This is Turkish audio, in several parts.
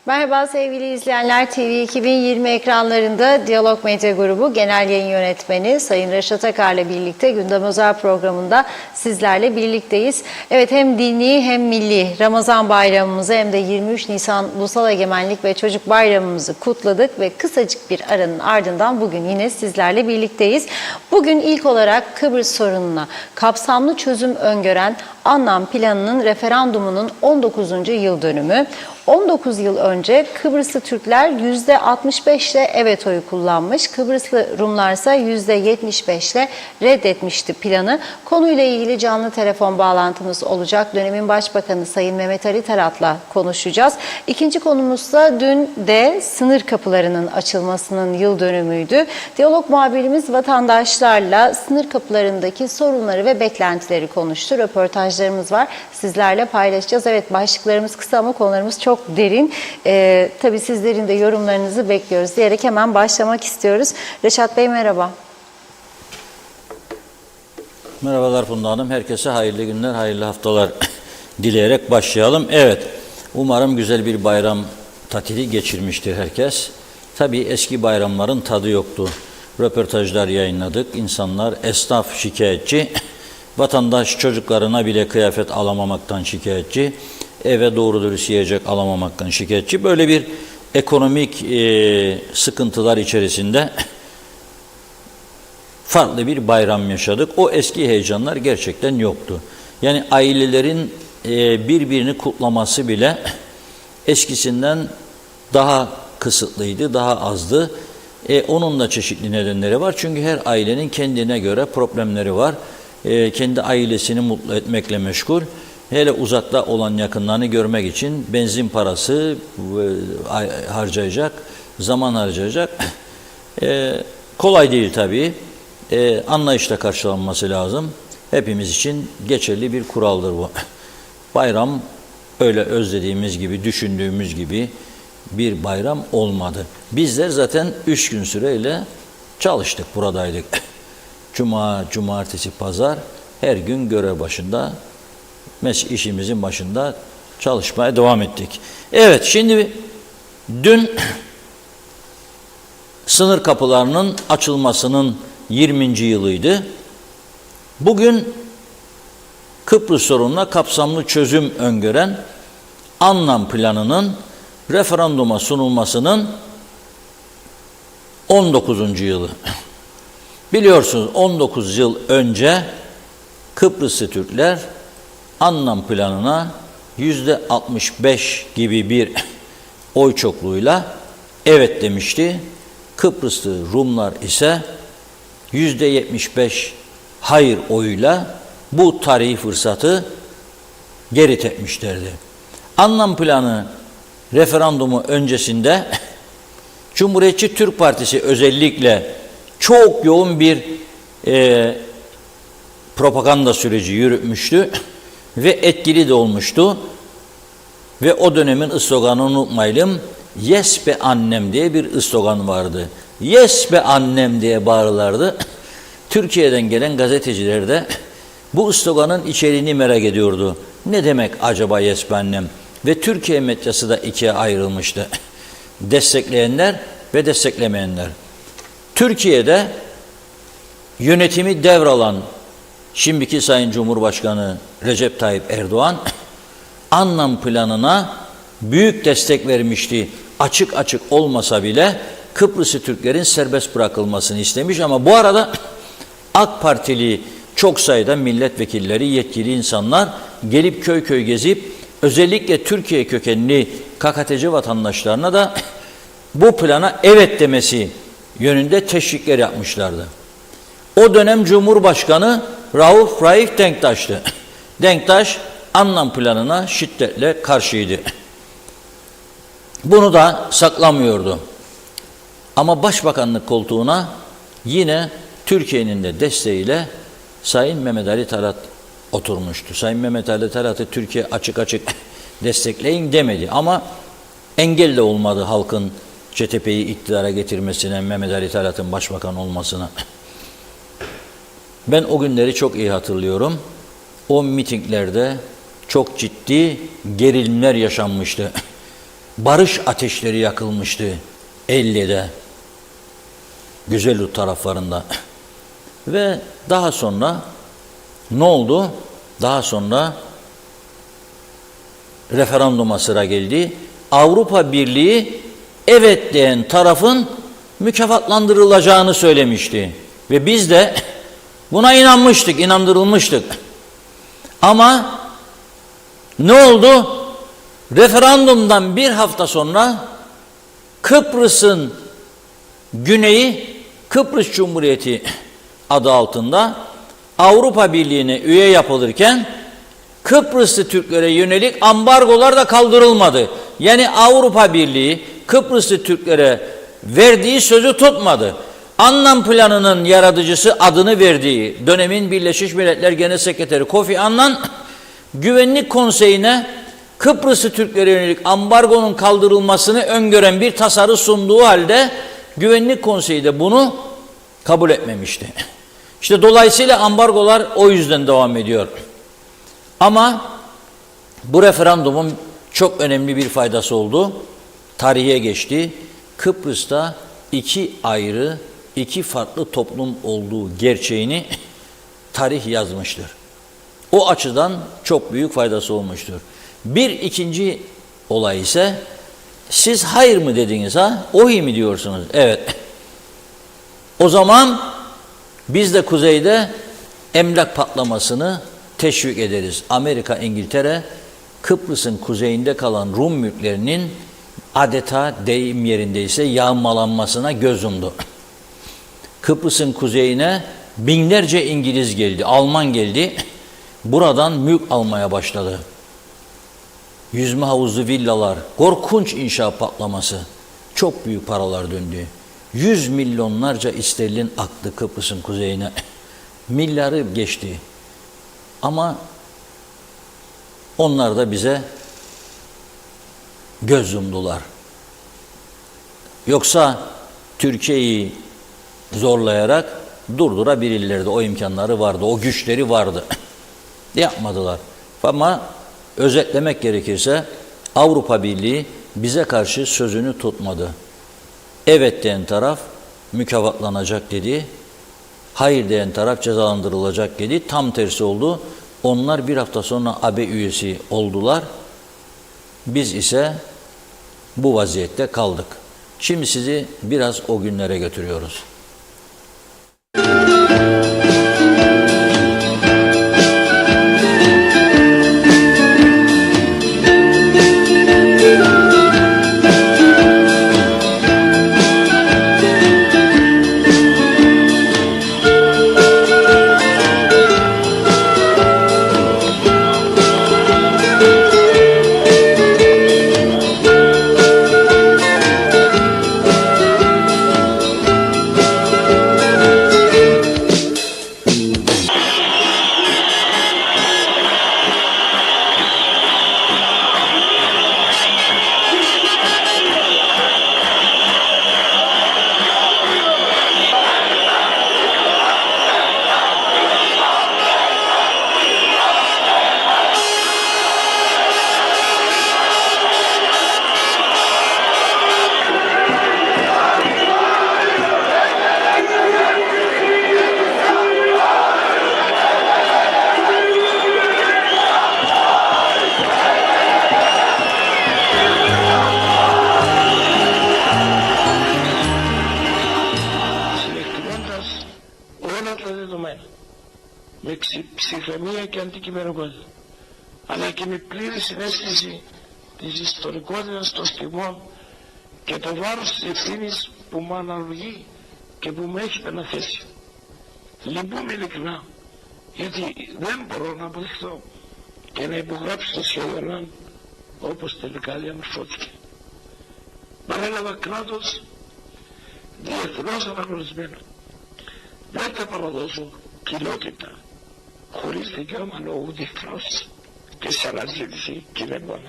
Merhaba sevgili izleyenler, TV 2020 ekranlarında Diyalog Medya Grubu Genel Yayın Yönetmeni Sayın Reşat Akar'la birlikte Gündem Özel programında sizlerle birlikteyiz. Evet, hem dini hem milli Ramazan bayramımızı hem de 23 Nisan Ulusal Egemenlik ve Çocuk Bayramımızı kutladık ve kısacık bir aranın ardından bugün yine sizlerle birlikteyiz. Bugün ilk olarak Kıbrıs sorununa kapsamlı çözüm öngören Anlam Planı'nın referandumunun 19. yıl dönümü. 19 yıl önce Kıbrıslı Türkler %65 ile evet oyu kullanmış. Kıbrıslı Rumlar ise %75 ile reddetmişti planı. Konuyla ilgili canlı telefon bağlantımız olacak. Dönemin Başbakanı Sayın Mehmet Ali Tarat'la konuşacağız. İkinci konumuz da dün de sınır kapılarının açılmasının yıl dönümüydü. Diyalog muhabirimiz vatandaşlarla sınır kapılarındaki sorunları ve beklentileri konuştu. Röportajlarımız var. Sizlerle paylaşacağız. Evet, başlıklarımız kısa ama konularımız çok derin. Tabii sizlerin de yorumlarınızı bekliyoruz diyerek hemen başlamak istiyoruz. Reşat Bey merhaba. Merhabalar Funda Hanım. Herkese hayırlı günler, hayırlı haftalar dileyerek başlayalım. Evet, umarım güzel bir bayram tatili geçirmiştir herkes. Tabii eski bayramların tadı yoktu. Röportajlar yayınladık. İnsanlar, esnaf şikayetçi, vatandaş çocuklarına bile kıyafet alamamaktan şikayetçi, eve doğru dürüst yiyecek alamamaktan şikayetçi. Böyle bir ekonomik sıkıntılar içerisinde farklı bir bayram yaşadık. O eski heyecanlar gerçekten yoktu. Yani ailelerin birbirini kutlaması bile eskisinden daha kısıtlıydı, daha azdı. Onun da çeşitli nedenleri var. Çünkü her ailenin kendine göre problemleri var. Kendi ailesini mutlu etmekle meşgul. Hele uzakta olan yakınlarını görmek için benzin parası harcayacak, zaman harcayacak. Kolay değil tabii. Anlayışla karşılanması lazım. Hepimiz için geçerli bir kuraldır bu. Bayram öyle özlediğimiz gibi, düşündüğümüz gibi bir bayram olmadı. Bizler zaten 3 gün süreyle çalıştık, buradaydık. Cuma, cumartesi, pazar her gün görev başında, işimizin başında çalışmaya devam ettik. Evet, şimdi dün sınır kapılarının açılmasının 20. yılıydı. Bugün Kıbrıs sorununa kapsamlı çözüm öngören Anlam Planı'nın referanduma sunulmasının 19. yılı. Biliyorsunuz 19 yıl önce Kıbrıslı Türkler Anlam Planı'na %65 gibi bir oy çokluğuyla evet demişti. Kıbrıslı Rumlar ise %75 hayır oyuyla bu tarihi fırsatı geri tepmişlerdi. Anlam Planı referandumu öncesinde Cumhuriyetçi Türk Partisi özellikle çok yoğun bir propaganda süreci yürütmüştü ve etkili de olmuştu. Ve o dönemin sloganını unutmayalım. Yes be annem diye bir slogan vardı. Yes be annem diye bağırırlardı. Türkiye'den gelen gazeteciler de bu sloganın içeriğini merak ediyordu. Ne demek acaba yes be annem? Ve Türkiye medyası da ikiye ayrılmıştı. Destekleyenler ve desteklemeyenler. Türkiye'de yönetimi devralan şimdiki Sayın Cumhurbaşkanı Recep Tayyip Erdoğan Anlam Planı'na büyük destek vermişti. Açık açık olmasa bile Kıbrıslı Türklerin serbest bırakılmasını istemiş ama bu arada AK Partili çok sayıda milletvekilleri, yetkili insanlar gelip köy köy gezip özellikle Türkiye kökenli KKTC vatandaşlarına da bu plana evet demesi yönünde teşvikler yapmışlardı. O dönem Cumhurbaşkanı Rauf Denktaş'tı. Denktaş Anlam Planı'na şiddetle karşıydı. Bunu da saklamıyordu. Ama Başbakanlık koltuğuna yine Türkiye'nin de desteğiyle Sayın Mehmet Ali Tarat oturmuştu. Sayın Mehmet Ali Tarat'ı Türkiye açık açık destekleyin demedi ama engel de olmadı halkın CTP'yi iktidara getirmesine, Mehmet Ali Tarat'ın başbakan olmasına. Ben o günleri çok iyi hatırlıyorum. O mitinglerde çok ciddi gerilimler yaşanmıştı. barış ateşleri yakılmıştı 50'de. Güzelut taraflarında. Ve daha sonra ne oldu? Daha sonra referanduma sıra geldi. Avrupa Birliği evet diyen tarafın mükafatlandırılacağını söylemişti. Ve biz de buna inanmıştık, inandırılmıştık. Ama ne oldu? Referandumdan bir hafta sonra Kıbrıs'ın güneyi, Kıbrıs Cumhuriyeti adı altında Avrupa Birliği'ne üye yapılırken Kıbrıslı Türklere yönelik ambargolar da kaldırılmadı. Yani Avrupa Birliği Kıbrıslı Türklere verdiği sözü tutmadı. Annan Planı'nın yaratıcısı, adını verdiği dönemin Birleşmiş Milletler Genel Sekreteri Kofi Annan, Güvenlik Konseyi'ne Kıbrıslı Türklere yönelik ambargonun kaldırılmasını öngören bir tasarı sunduğu halde Güvenlik Konseyi de bunu kabul etmemişti. İşte dolayısıyla ambargolar o yüzden devam ediyor. Ama bu referandumun çok önemli bir faydası oldu. Tarihe geçti. Kıbrıs'ta iki farklı toplum olduğu gerçeğini tarih yazmıştır. O açıdan çok büyük faydası olmuştur. Bir ikinci olay ise siz hayır mı dediniz ha? Ohi mi diyorsunuz? Evet. O zaman biz de kuzeyde emlak patlamasını teşvik ederiz. Amerika, İngiltere, Kıbrıs'ın kuzeyinde kalan Rum mülklerinin adeta deyim yerindeyse yağmalanmasına göz yumdu. Kıbrıs'ın kuzeyine binlerce İngiliz geldi, Alman geldi. Buradan mülk almaya başladı. Yüzme havuzlu villalar, korkunç inşaat patlaması. Çok büyük paralar döndü. 100 milyonlarca sterlin aktı Kıbrıs'ın kuzeyine. Milyarı geçti. Ama onlar da bize göz yumdular. Yoksa Türkiye'yi zorlayarak durdurabilirlerdi. O imkanları vardı, o güçleri vardı. Yapmadılar. Ama özetlemek gerekirse Avrupa Birliği bize karşı sözünü tutmadı. Evet diyen taraf mükafatlanacak dedi. Hayır diyen taraf cezalandırılacak dedi. Tam tersi oldu. Onlar bir hafta sonra AB üyesi oldular. Biz ise bu vaziyette kaldık. Şimdi sizi biraz o günlere götürüyoruz. με ψυχραιμία και αντικειμενικότητα, αλλά και με πλήρη συναίσθηση της ιστορικότητας των στιγμών και το βάρος της ευθύνης που μου αναλογεί και που μου έχετε αναθέσει. Λυπούμαι ειλικρινά, γιατί δεν μπορώ να αποδεχτώ και να υπογράψω το σχέδιο όπως τελικά διαμορφώθηκε. Παρέλαβα κράτος διεθνώς αναγνωρισμένο. Δεν θα παραδώσω κοινότητα χωρίς δικαίωμα λόγου διεκφράσης και σε αναζήτηση κοινωνικών.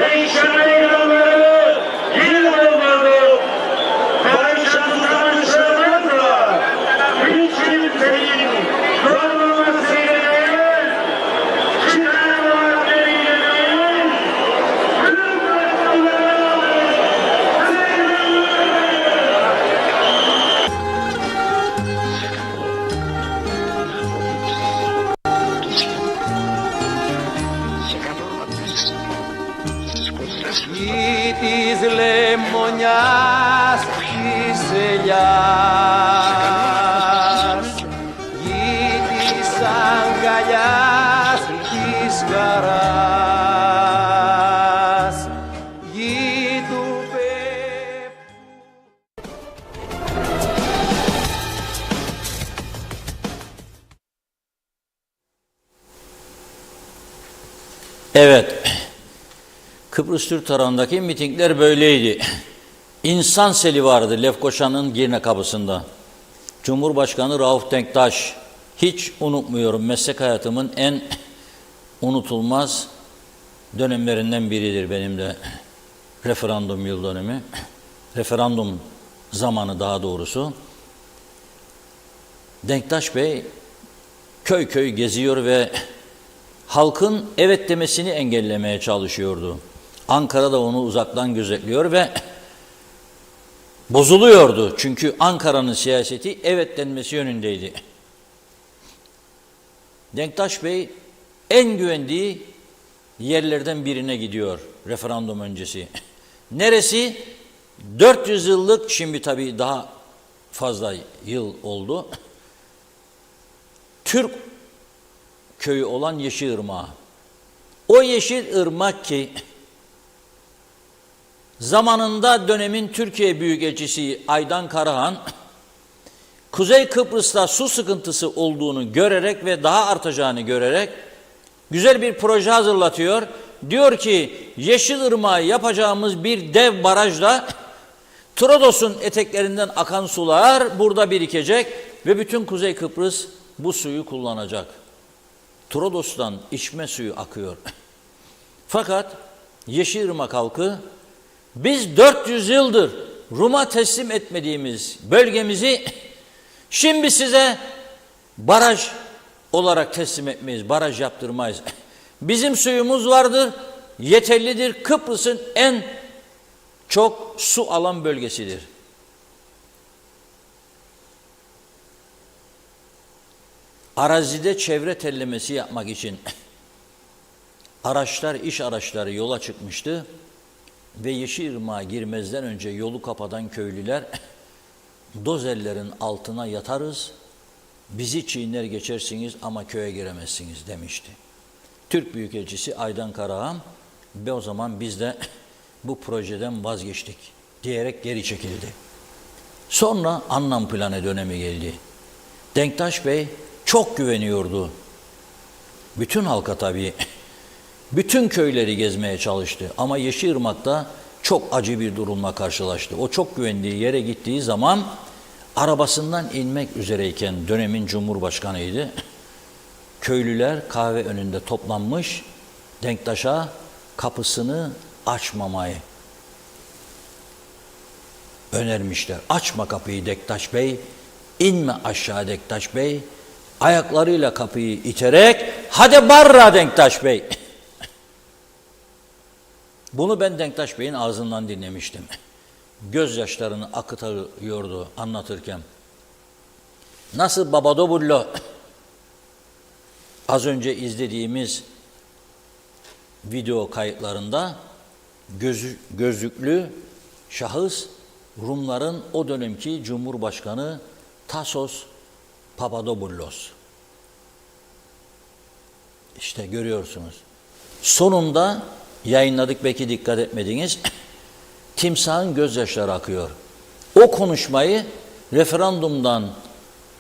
Ve inşallah yine olmalı. Barış Γη της λεμονιάς της ελιάς, γη της αγκαλιάς της χαράς, γη του πέπτου. Evet. Kıbrıs Türk tarafındaki mitingler böyleydi. İnsan seli vardı Lefkoşa'nın Girne kapısında. Cumhurbaşkanı Rauf Denktaş, hiç unutmuyorum, meslek hayatımın en unutulmaz dönemlerinden biridir benim de. Referandum yıl dönemi, referandum zamanı daha doğrusu. Denktaş Bey köy köy geziyor ve halkın evet demesini engellemeye çalışıyordu. Ankara da onu uzaktan gözetliyor ve bozuluyordu. Çünkü Ankara'nın siyaseti evet denmesi yönündeydi. Denktaş Bey en güvendiği yerlerden birine gidiyor referandum öncesi. Neresi? 400 yıllık, şimdi tabii daha fazla yıl oldu, Türk köyü olan Yeşilırmak. O Yeşilırmak ki zamanında dönemin Türkiye Büyükelçisi Aydan Karahan, Kuzey Kıbrıs'ta su sıkıntısı olduğunu görerek ve daha artacağını görerek güzel bir proje hazırlatıyor. Diyor ki Yeşilırmak'a yapacağımız bir dev barajla Trodos'un eteklerinden akan sular burada birikecek ve bütün Kuzey Kıbrıs bu suyu kullanacak. Trodos'tan içme suyu akıyor. Fakat Yeşilırmak halkı, biz 400 yıldır Rum'a teslim etmediğimiz bölgemizi şimdi size baraj olarak teslim etmeyiz, baraj yaptırmayız. Bizim suyumuz vardır, yeterlidir, Kıbrıs'ın en çok su alan bölgesidir. Arazide çevre tellemesi yapmak için araçlar, iş araçları yola çıkmıştı ve Yeşilırmak'a girmezden önce yolu kapatan köylüler, dozerlerin altına yatarız, bizi çiğner geçersiniz ama köye giremezsiniz demişti. Türk Büyükelçisi Aydan Karahan ve o zaman biz de bu projeden vazgeçtik diyerek geri çekildi. Sonra Annan Planı dönemi geldi. Denktaş Bey çok güveniyordu. Bütün halka tabii, bütün köyleri gezmeye çalıştı ama Yeşilırmak'ta çok acı bir durumla karşılaştı. O çok güvendiği yere gittiği zaman arabasından inmek üzereyken, dönemin Cumhurbaşkanıydı, köylüler kahve önünde toplanmış, Denktaş'a kapısını açmamayı önermişler. Açma kapıyı Denktaş Bey, inme aşağı Denktaş Bey, ayaklarıyla kapıyı iterek hadi barra Denktaş Bey. Bunu ben Denktaş Bey'in ağzından dinlemiştim. Gözyaşlarını akıtıyordu anlatırken. Nasıl Babadobullo, az önce izlediğimiz video kayıtlarında gözlüklü şahıs Rumların o dönemki Cumhurbaşkanı Tasos Papadopoulos. İşte görüyorsunuz. Sonunda yayınladık, belki dikkat etmediniz. Timsahın gözyaşları akıyor. O konuşmayı referandumdan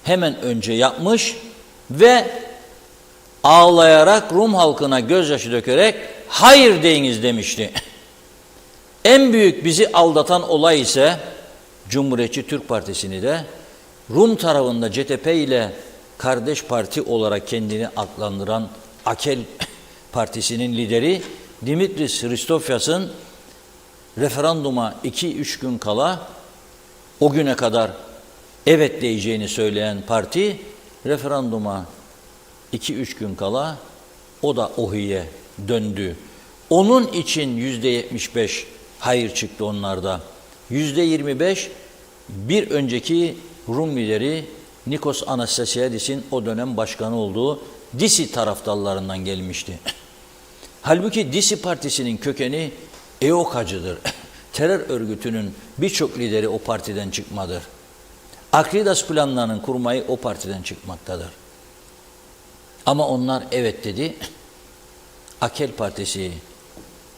hemen önce yapmış ve ağlayarak Rum halkına gözyaşı dökerek hayır deyiniz demişti. En büyük bizi aldatan olay ise Cumhuriyetçi Türk Partisi'ni de Rum tarafında CTP ile kardeş parti olarak kendini adlandıran Akel Partisi'nin lideri Dimitris Christofias'ın referanduma 2-3 gün kala, o güne kadar evet diyeceğini söyleyen parti, referanduma 2-3 gün kala o da ohiye döndü. Onun için %75 hayır çıktı onlarda. %25 bir önceki Rum lideri Nikos Anastasiadis'in o dönem başkanı olduğu Disi taraftarlarından gelmişti. Halbuki Disi Partisi'nin kökeni EOKA'cıdır. Terör örgütünün birçok lideri o partiden çıkmadır. Akridas planlarının kurmayı o partiden çıkmaktadır. Ama onlar evet dedi. AKEL Partisi,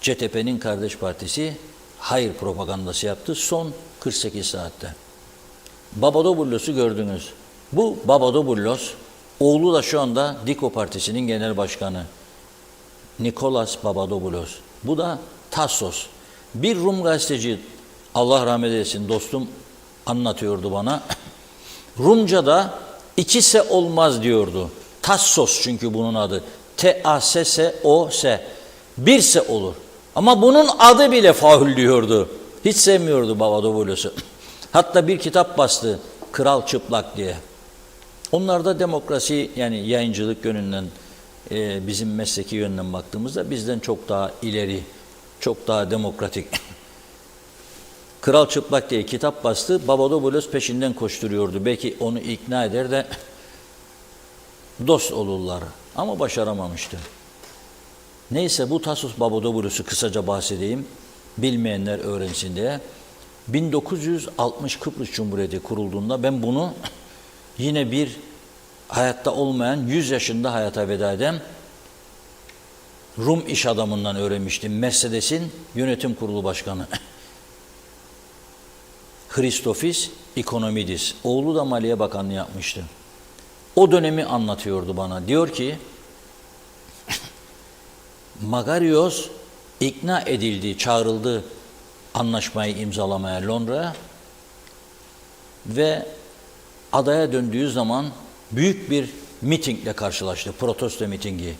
CTP'nin kardeş partisi hayır propagandası yaptı son 48 saatte. Babadoboulos'u gördünüz. Bu Babadoboulos, oğlu da şu anda Diko Partisi'nin genel başkanı. Nikolas Babadoboulos. Bu da Tassos. Bir Rum gazeteci, Allah rahmet eylesin dostum anlatıyordu bana. Rumca'da ikise olmaz diyordu. Tassos çünkü bunun adı. T-A-S-S-O-S. Birse olur. Ama bunun adı bile faul diyordu. Hiç sevmiyordu Babadoboulos'u. Hatta bir kitap bastı. Kral Çıplak diye. Onlar da demokrasi, yani yayıncılık yönünden, bizim mesleki yönden baktığımızda bizden çok daha ileri, çok daha demokratik. Kral Çıplak diye kitap bastı. Babadoboulos peşinden koşturuyordu. Belki onu ikna eder de dost olurlar. Ama başaramamıştı. Neyse, bu Tassos Babadoboulos'u kısaca bahsedeyim. Bilmeyenler öğrensin diye. 1960 Kıbrıs Cumhuriyeti kurulduğunda ben bunu yine bir hayatta olmayan, 100 yaşında hayata veda eden Rum iş adamından öğrenmiştim. Mercedes'in yönetim kurulu başkanı. Christofis Ikonomidis. Oğlu da Maliye Bakanlığı yapmıştı. O dönemi anlatıyordu bana. Diyor ki, Magarios ikna edildi, çağrıldı anlaşmayı imzalamaya Londra'ya ve adaya döndüğü zaman büyük bir mitingle karşılaştı, protesto mitingi.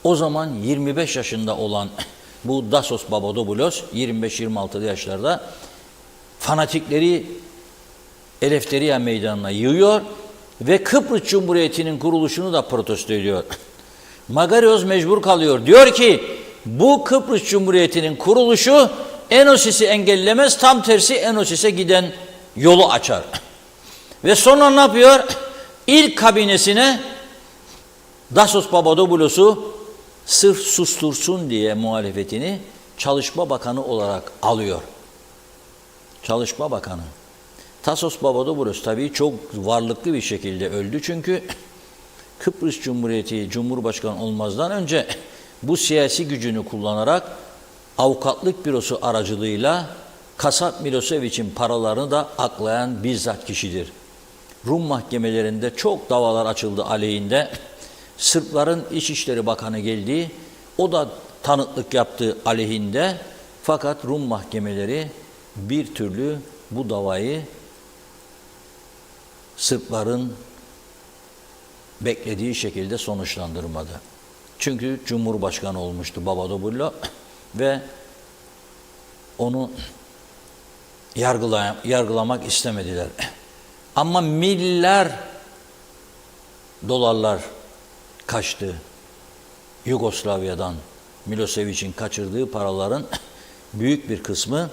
O zaman 25 yaşında olan bu Tassos Babadoboulos, 25-26 yaşlarda fanatikleri Eleftheria Meydanı'na yığıyor ve Kıbrıs Cumhuriyeti'nin kuruluşunu da protesto ediyor. Magarios mecbur kalıyor. Diyor ki, bu Kıbrıs Cumhuriyeti'nin kuruluşu Enosis'i engellemez, tam tersi Enosis'e giden yolu açar. Ve sonra ne yapıyor? İlk kabinesine Tassos Babadoboulos'u sırf sustursun diye muhalefetini Çalışma Bakanı olarak alıyor. Çalışma Bakanı. Tassos Babadoboulos tabii çok varlıklı bir şekilde öldü çünkü Kıbrıs Cumhuriyeti Cumhurbaşkanı olmazdan önce bu siyasi gücünü kullanarak avukatlık bürosu aracılığıyla Kasap Milosevic'in paralarını da aklayan bizzat kişidir. Rum mahkemelerinde çok davalar açıldı aleyhinde. Sırpların İçişleri Bakanı geldi. O da tanıklık yaptı aleyhinde. Fakat Rum mahkemeleri bir türlü bu davayı Sırpların beklediği şekilde sonuçlandırmadı. Çünkü Cumhurbaşkanı olmuştu Babadoboulos ve onu yargılamak istemediler. Ama milyar dolarlar kaçtı Yugoslavya'dan. Milosevic'in kaçırdığı paraların büyük bir kısmı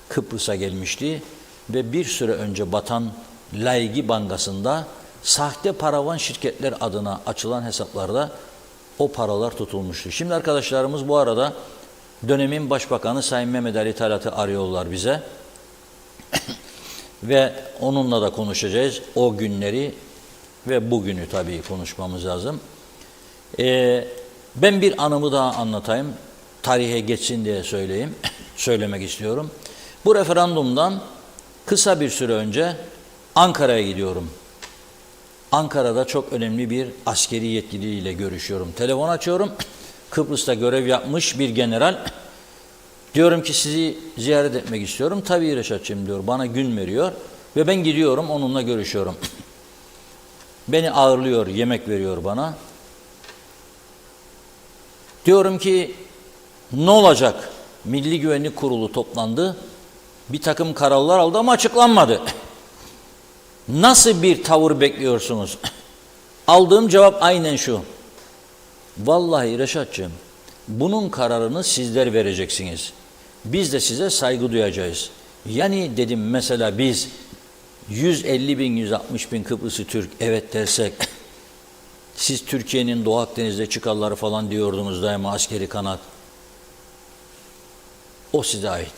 Kıbrıs'a gelmişti ve bir süre önce batan Laigi Bankası'nda sahte paravan şirketler adına açılan hesaplarda o paralar tutulmuştu. Şimdi arkadaşlarımız bu arada dönemin Başbakanı Sayın Mehmet Ali Talat'ı arıyorlar bize. Ve onunla da konuşacağız. O günleri ve bugünü tabii konuşmamız lazım. Ben bir anımı daha anlatayım. Tarihe geçsin diye söylemek istiyorum. Bu referandumdan kısa bir süre önce Ankara'ya gidiyorum. Ankara'da çok önemli bir askeri yetkiliyle görüşüyorum. Telefon açıyorum. Kıbrıs'ta görev yapmış bir general. Diyorum ki sizi ziyaret etmek istiyorum. Tabii Reşatçığım diyor. Bana gün veriyor. Ve ben gidiyorum onunla görüşüyorum. Beni ağırlıyor, yemek veriyor bana. Diyorum ki ne olacak? Milli Güvenlik Kurulu toplandı. Bir takım kararlar aldı ama açıklanmadı. Nasıl bir tavır bekliyorsunuz? Aldığım cevap aynen şu. Vallahi Reşatçığım, bunun kararını sizler vereceksiniz. Biz de size saygı duyacağız. Yani dedim mesela biz 150 bin, 160 bin Kıbrıslı Türk evet dersek, siz Türkiye'nin Doğu Akdeniz'de çıkarları falan diyordunuz daima askeri kanat. O size ait.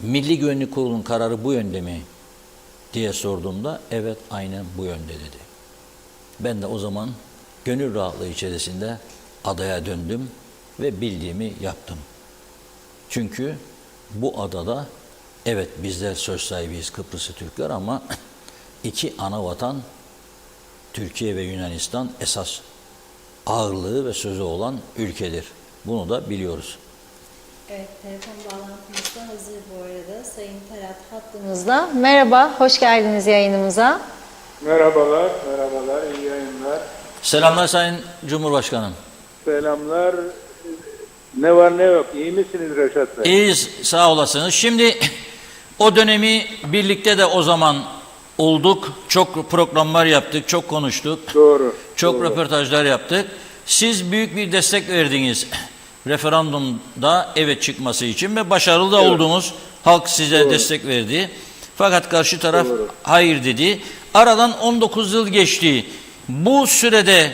Milli Güvenlik Kurulu'nun kararı bu yönde mi diye sorduğumda evet aynen bu yönde dedi. Ben de o zaman gönül rahatlığı içerisinde adaya döndüm ve bildiğimi yaptım. Çünkü bu adada evet bizler söz sahibiyiz Kıbrıslı Türkler ama iki ana vatan Türkiye ve Yunanistan esas ağırlığı ve sözü olan ülkedir. Bunu da biliyoruz. Evet, telefon bağlantımız da hazır bu arada. Sayın Talat hattımızda. Merhaba, hoş geldiniz yayınımıza. Merhabalar, merhabalar, iyi yayınlar. Selamlar Sayın Cumhurbaşkanım. Selamlar. Ne var ne yok, iyi misiniz Reşat Bey? İyiyiz, sağ olasınız. Şimdi o dönemi birlikte de o zaman olduk. Çok programlar yaptık, çok konuştuk. Doğru. Çok doğru. röportajlar yaptık. Siz büyük bir destek verdiniz referandumda evet çıkması için ve başarılı da oldunuz. Halk size Doğru. destek verdi. Fakat karşı taraf Doğru. hayır dedi. Aradan 19 yıl geçti. Bu sürede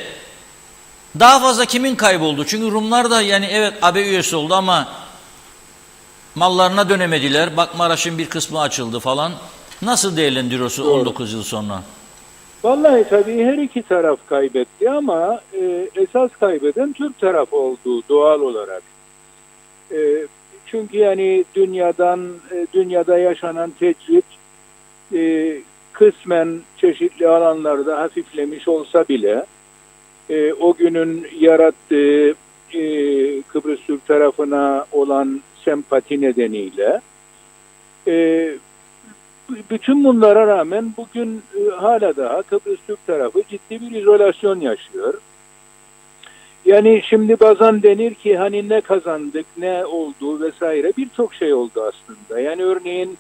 daha fazla kimin kayboldu? Çünkü Rumlar da yani evet AB üyesi oldu ama mallarına dönemediler. Bak Maraş'ın bir kısmı açıldı falan. Nasıl değerlendiriyorsun 19 yıl sonra? Vallahi tabii her iki taraf kaybetti ama esas kaybeden Türk tarafı oldu doğal olarak. Çünkü yani dünyada yaşanan tecrit kısmen çeşitli alanlarda hafiflemiş olsa bile o günün yarattığı Kıbrıs Türk tarafına olan sempati nedeniyle bütün bunlara rağmen bugün hala daha Kıbrıs Türk tarafı ciddi bir izolasyon yaşıyor. Yani şimdi bazen denir ki hani ne kazandık, ne oldu vesaire birçok şey oldu aslında. Yani örneğin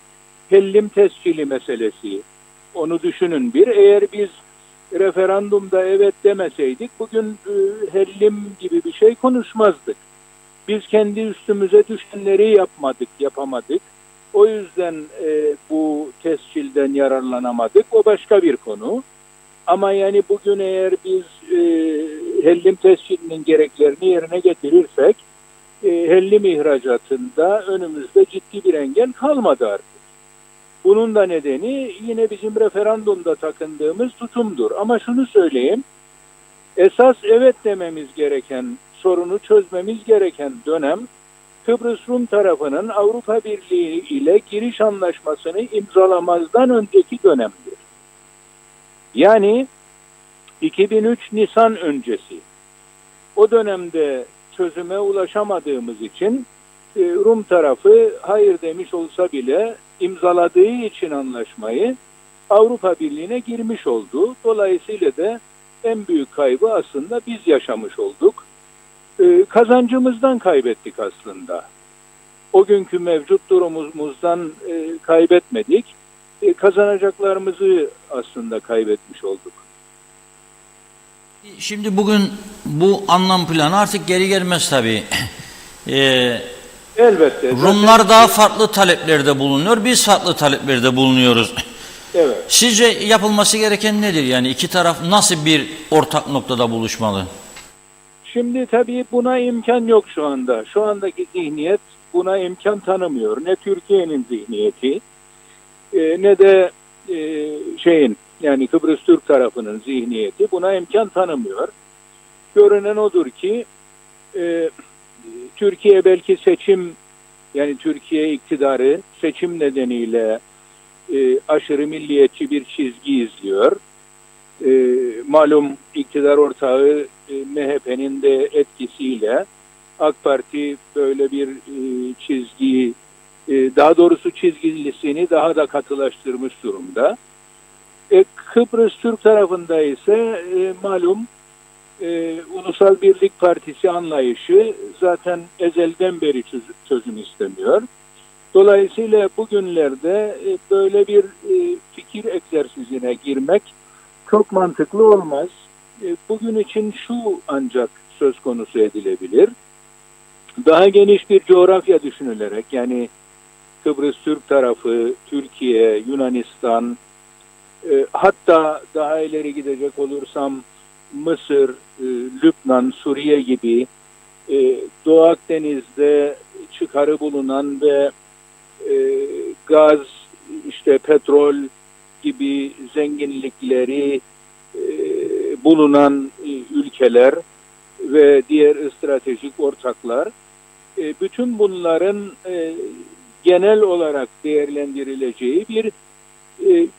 Hellim tescili meselesi. Onu düşünün bir. Eğer biz referandumda evet demeseydik bugün Hellim gibi bir şey konuşmazdık. Biz kendi üstümüze düşenleri yapamadık. O yüzden bu tescilden yararlanamadık. O başka bir konu. Ama yani bugün eğer biz Hellim tescilinin gereklerini yerine getirirsek Hellim ihracatında önümüzde ciddi bir engel kalmadı artık. Bunun da nedeni yine bizim referandumda takındığımız tutumdur. Ama şunu söyleyeyim, esas evet dememiz gereken, sorunu çözmemiz gereken dönem Kıbrıs Rum tarafının Avrupa Birliği ile giriş anlaşmasını imzalamazdan önceki dönemdir. Yani 2003 Nisan öncesi. O dönemde çözüme ulaşamadığımız için Rum tarafı hayır demiş olsa bile imzaladığı için anlaşmayı Avrupa Birliği'ne girmiş oldu. Dolayısıyla da en büyük kaybı aslında biz yaşamış olduk. Kazancımızdan kaybettik aslında. O günkü mevcut durumumuzdan kaybetmedik. Kazanacaklarımızı aslında kaybetmiş olduk. Şimdi bugün bu anlam planı artık geri gelmez tabii. Elbette. Rumlar daha farklı taleplerde bulunuyor, biz farklı taleplerde bulunuyoruz. Evet. Sizce yapılması gereken nedir? Yani iki taraf nasıl bir ortak noktada buluşmalı? Şimdi tabii buna imkan yok şu anda. Şu andaki zihniyet buna imkan tanımıyor. Ne Türkiye'nin zihniyeti ne de yani Kıbrıs Türk tarafının zihniyeti buna imkan tanımıyor. Görünen odur ki Türkiye belki yani Türkiye iktidarı seçim nedeniyle aşırı milliyetçi bir çizgi izliyor. Malum iktidar ortağı MHP'nin de etkisiyle AK Parti böyle bir çizgiyi, daha doğrusu çizgilisini daha da katılaştırmış durumda. Kıbrıs Türk tarafında ise malum Ulusal Birlik Partisi anlayışı zaten ezelden beri çözüm istemiyor. Dolayısıyla bugünlerde böyle bir fikir egzersizine girmek çok mantıklı olmaz. Bugün için şu ancak söz konusu edilebilir. Daha geniş bir coğrafya düşünülerek yani Kıbrıs Türk tarafı, Türkiye, Yunanistan, hatta daha ileri gidecek olursam Mısır, Lübnan, Suriye gibi Doğu Akdeniz'de çıkarı bulunan ve gaz, işte petrol gibi zenginlikleri bulunan ülkeler ve diğer stratejik ortaklar, bütün bunların genel olarak değerlendirileceği bir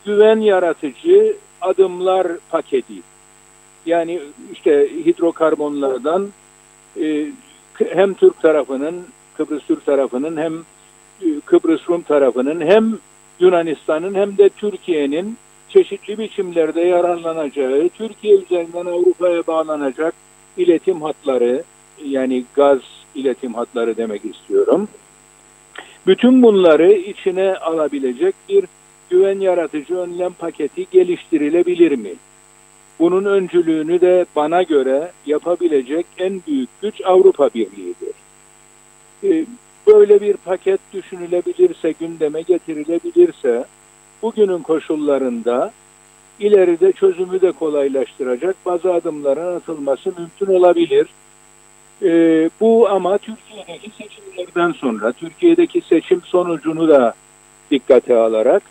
güven yaratıcı adımlar paketi. Yani işte hidrokarbonlardan hem Türk tarafının, Kıbrıs Türk tarafının, hem Kıbrıs Rum tarafının, hem Yunanistan'ın hem de Türkiye'nin çeşitli biçimlerde yararlanacağı, Türkiye üzerinden Avrupa'ya bağlanacak iletim hatları, yani gaz iletim hatları demek istiyorum. Bütün bunları içine alabilecek bir güven yaratıcı önlem paketi geliştirilebilir mi? Bunun öncülüğünü de bana göre yapabilecek en büyük güç Avrupa Birliği'dir. Böyle bir paket düşünülebilirse, gündeme getirilebilirse, bugünün koşullarında ileride çözümü de kolaylaştıracak bazı adımların atılması mümkün olabilir. Bu ama Türkiye'deki seçimlerden sonra, Türkiye'deki seçim sonucunu da dikkate alarak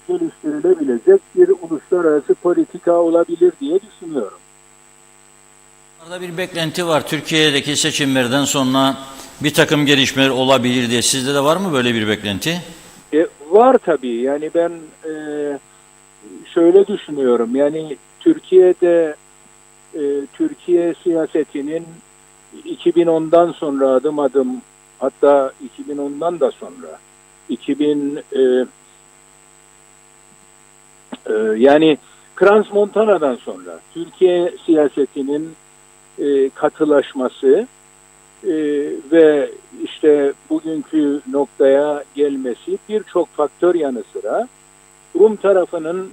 geliştirilebilecek bir uluslararası politika olabilir diye düşünüyorum. Orada bir beklenti var. Türkiye'deki seçimlerden sonra bir takım gelişmeler olabilir diye. Sizde de var mı böyle bir beklenti? Var tabii. Yani ben şöyle düşünüyorum. Yani Türkiye'de Türkiye siyasetinin 2010'dan sonra adım adım, hatta 2010'dan da sonra yani Crans Montana'dan sonra Türkiye siyasetinin katılaşması ve işte bugünkü noktaya gelmesi birçok faktör yanı sıra Rum tarafının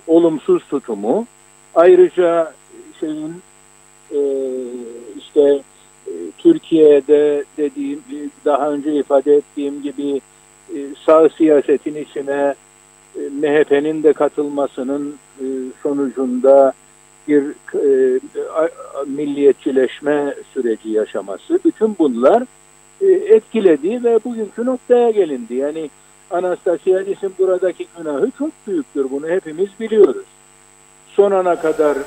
olumsuz tutumu, ayrıca işte Türkiye'de daha önce ifade ettiğim gibi sağ siyasetin içine MHP'nin de katılmasının sonucunda bir milliyetçileşme süreci yaşaması, bütün bunlar etkiledi ve bugünkü noktaya gelindi. Yani Anastasiadis'in buradaki günahı çok büyüktür. Bunu hepimiz biliyoruz. Son ana kadar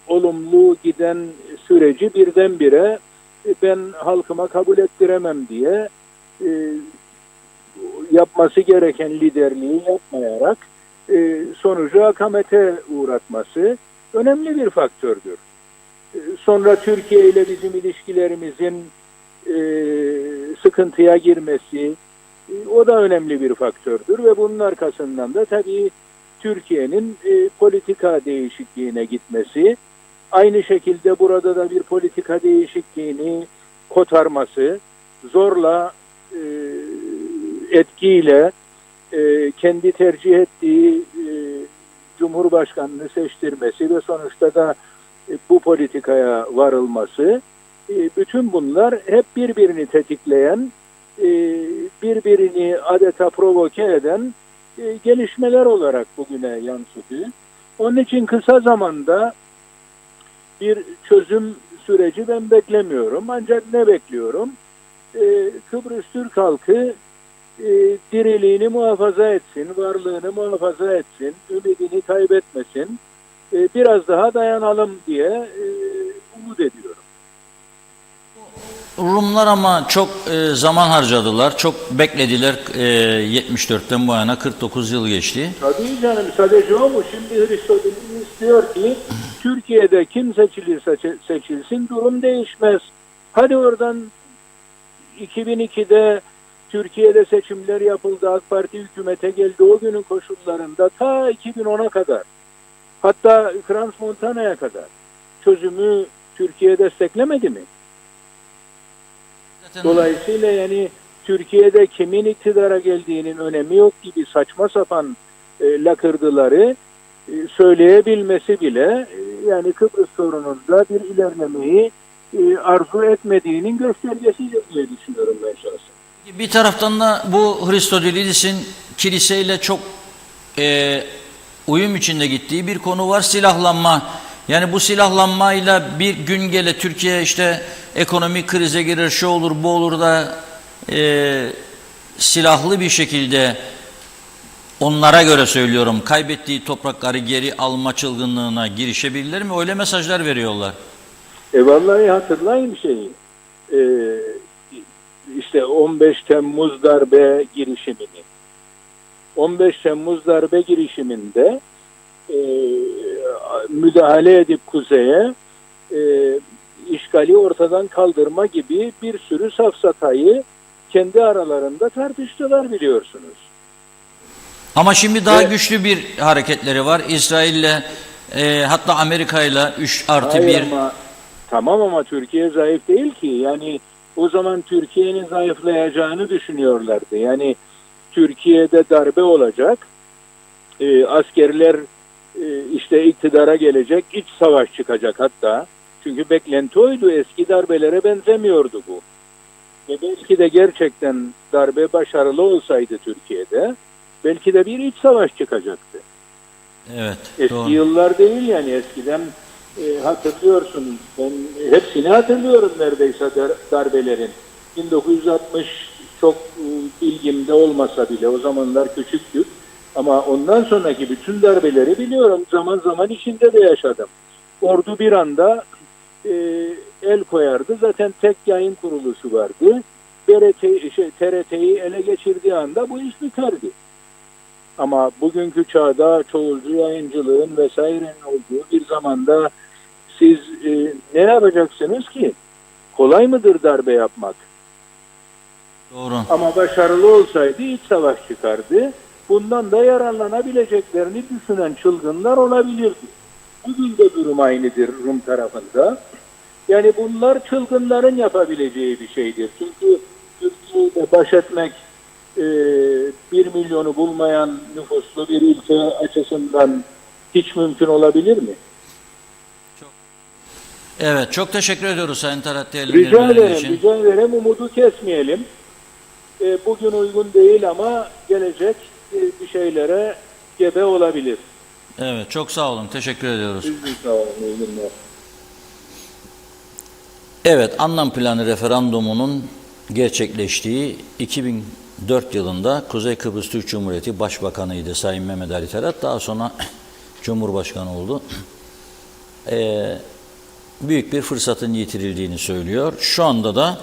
olumlu giden süreci birdenbire ben halkıma kabul ettiremem diye yapması gereken liderliği yapmayarak sonucu akamete uğratması önemli bir faktördür. Sonra Türkiye ile bizim ilişkilerimizin sıkıntıya girmesi, o da önemli bir faktördür ve bunun arkasından da tabii Türkiye'nin politika değişikliğine gitmesi, aynı şekilde burada da bir politika değişikliğini kotarması, zorla etkiyle kendi tercih ettiği Cumhurbaşkanını seçtirmesi ve sonuçta da bu politikaya varılması, bütün bunlar hep birbirini tetikleyen, birbirini adeta provoke eden gelişmeler olarak bugüne yansıdı. Onun için kısa zamanda bir çözüm süreci ben beklemiyorum. Ancak ne bekliyorum? Kıbrıs Türk halkı diriliğini muhafaza etsin, varlığını muhafaza etsin, ümidini kaybetmesin, biraz daha dayanalım diye umut ediyorum. Rumlar ama çok zaman harcadılar, çok beklediler. 74'ten bu yana 49 yıl geçti. Tabii canım, sadece o mu? Şimdi Hristodelis istiyor ki Türkiye'de kim seçilirse seçilsin durum değişmez. Hadi oradan 2002'de Türkiye'de seçimler yapıldı, AK Parti hükümete geldi, o günün koşullarında ta 2010'a kadar, hatta Crans Montana'ya kadar çözümü Türkiye desteklemedi mi? Dolayısıyla yani Türkiye'de kimin iktidara geldiğinin önemi yok gibi saçma sapan lakırdıları söyleyebilmesi bile yani Kıbrıs sorununda bir ilerlemeyi arzu etmediğinin göstergesidir diye düşünüyorum ben şahsen. Bir taraftan da bu Hristodelidis'in kiliseyle çok uyum içinde gittiği bir konu var. Silahlanma Yani bu silahlanmayla bir gün gele Türkiye işte ekonomik krize girer, şu olur bu olur da silahlı bir şekilde, onlara göre söylüyorum, kaybettiği toprakları geri alma çılgınlığına girişebilirler mi? Öyle mesajlar veriyorlar. Vallahi hatırlayın şeyi. İşte 15 Temmuz darbe girişimini. 15 Temmuz darbe girişiminde müdahale edip kuzeye işgali ortadan kaldırma gibi bir sürü safsatayı kendi aralarında tartıştılar, biliyorsunuz. Ama şimdi daha güçlü bir hareketleri var. İsrail'le hatta Amerika'yla 3+1. Hayır tamam ama Türkiye zayıf değil ki. Yani o zaman Türkiye'nin zayıflayacağını düşünüyorlardı. Yani Türkiye'de darbe olacak, askerler işte iktidara gelecek, iç savaş çıkacak hatta. Çünkü beklenti oydu, eski darbelere benzemiyordu bu. Ve belki de gerçekten darbe başarılı olsaydı Türkiye'de, belki de bir iç savaş çıkacaktı. Evet, Eski doğru. yıllar değil yani, eskiden hatırlıyorsunuz. Ben hepsini hatırlıyorum neredeyse darbelerin. 1960 çok bilgimde olmasa bile, o zamanlar küçüktük. Ama ondan sonraki bütün darbeleri biliyorum. Zaman zaman içinde de yaşadım. Ordu bir anda el koyardı. Zaten tek yayın kuruluşu vardı. TRT'yi ele geçirdiği anda bu iş biterdi. Ama bugünkü çağda çoğulcu yayıncılığın vesairenin olduğu bir zamanda siz ne yapacaksınız ki? Kolay mıdır darbe yapmak? Doğru. Ama başarılı olsaydı iç savaş çıkardı. Bundan da yararlanabileceklerini düşünen çılgınlar olabilirdi. Bugün de durum aynıdır Rum tarafında. Yani bunlar çılgınların yapabileceği bir şeydir. Çünkü Türkiye'de baş etmek 1 milyonu bulmayan nüfuslu bir ülke açısından hiç mümkün olabilir mi? Evet, çok teşekkür ediyoruz Sayın Talat Rica değerlendirmeleri için. ederim, rica ederim. Umudu kesmeyelim. Bugün uygun değil ama gelecek bir şeylere gebe olabilir. Evet, çok sağ olun. Teşekkür ediyoruz. Siz de sağ olun. İyi günler. Evet, anlam planı referandumunun gerçekleştiği 2004 yılında Kuzey Kıbrıs Türk Cumhuriyeti Başbakanıydı Sayın Mehmet Ali Talat. Daha sonra Cumhurbaşkanı oldu. Büyük bir fırsatın yitirildiğini söylüyor. Şu anda da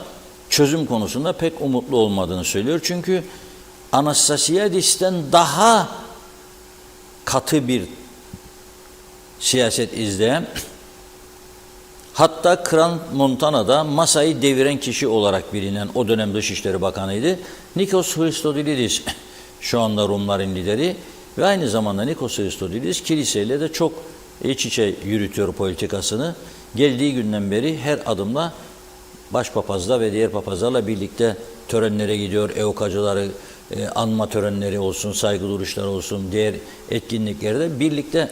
çözüm konusunda pek umutlu olmadığını söylüyor. Çünkü Anastasiadis'ten daha katı bir siyaset izleyen, hatta Kran Montana'da masayı deviren kişi olarak bilinen o dönem Dışişleri Bakanı'ydı. Nikos Christodoulidis şu anda Rumların lideri ve aynı zamanda Nikos Christodoulidis kiliseyle de çok iç içe yürütüyor politikasını. Geldiği günden beri her adımla başpapazla ve diğer papazlarla birlikte törenlere gidiyor. Evokacıları, anma törenleri olsun, saygı duruşları olsun, diğer etkinliklerde birlikte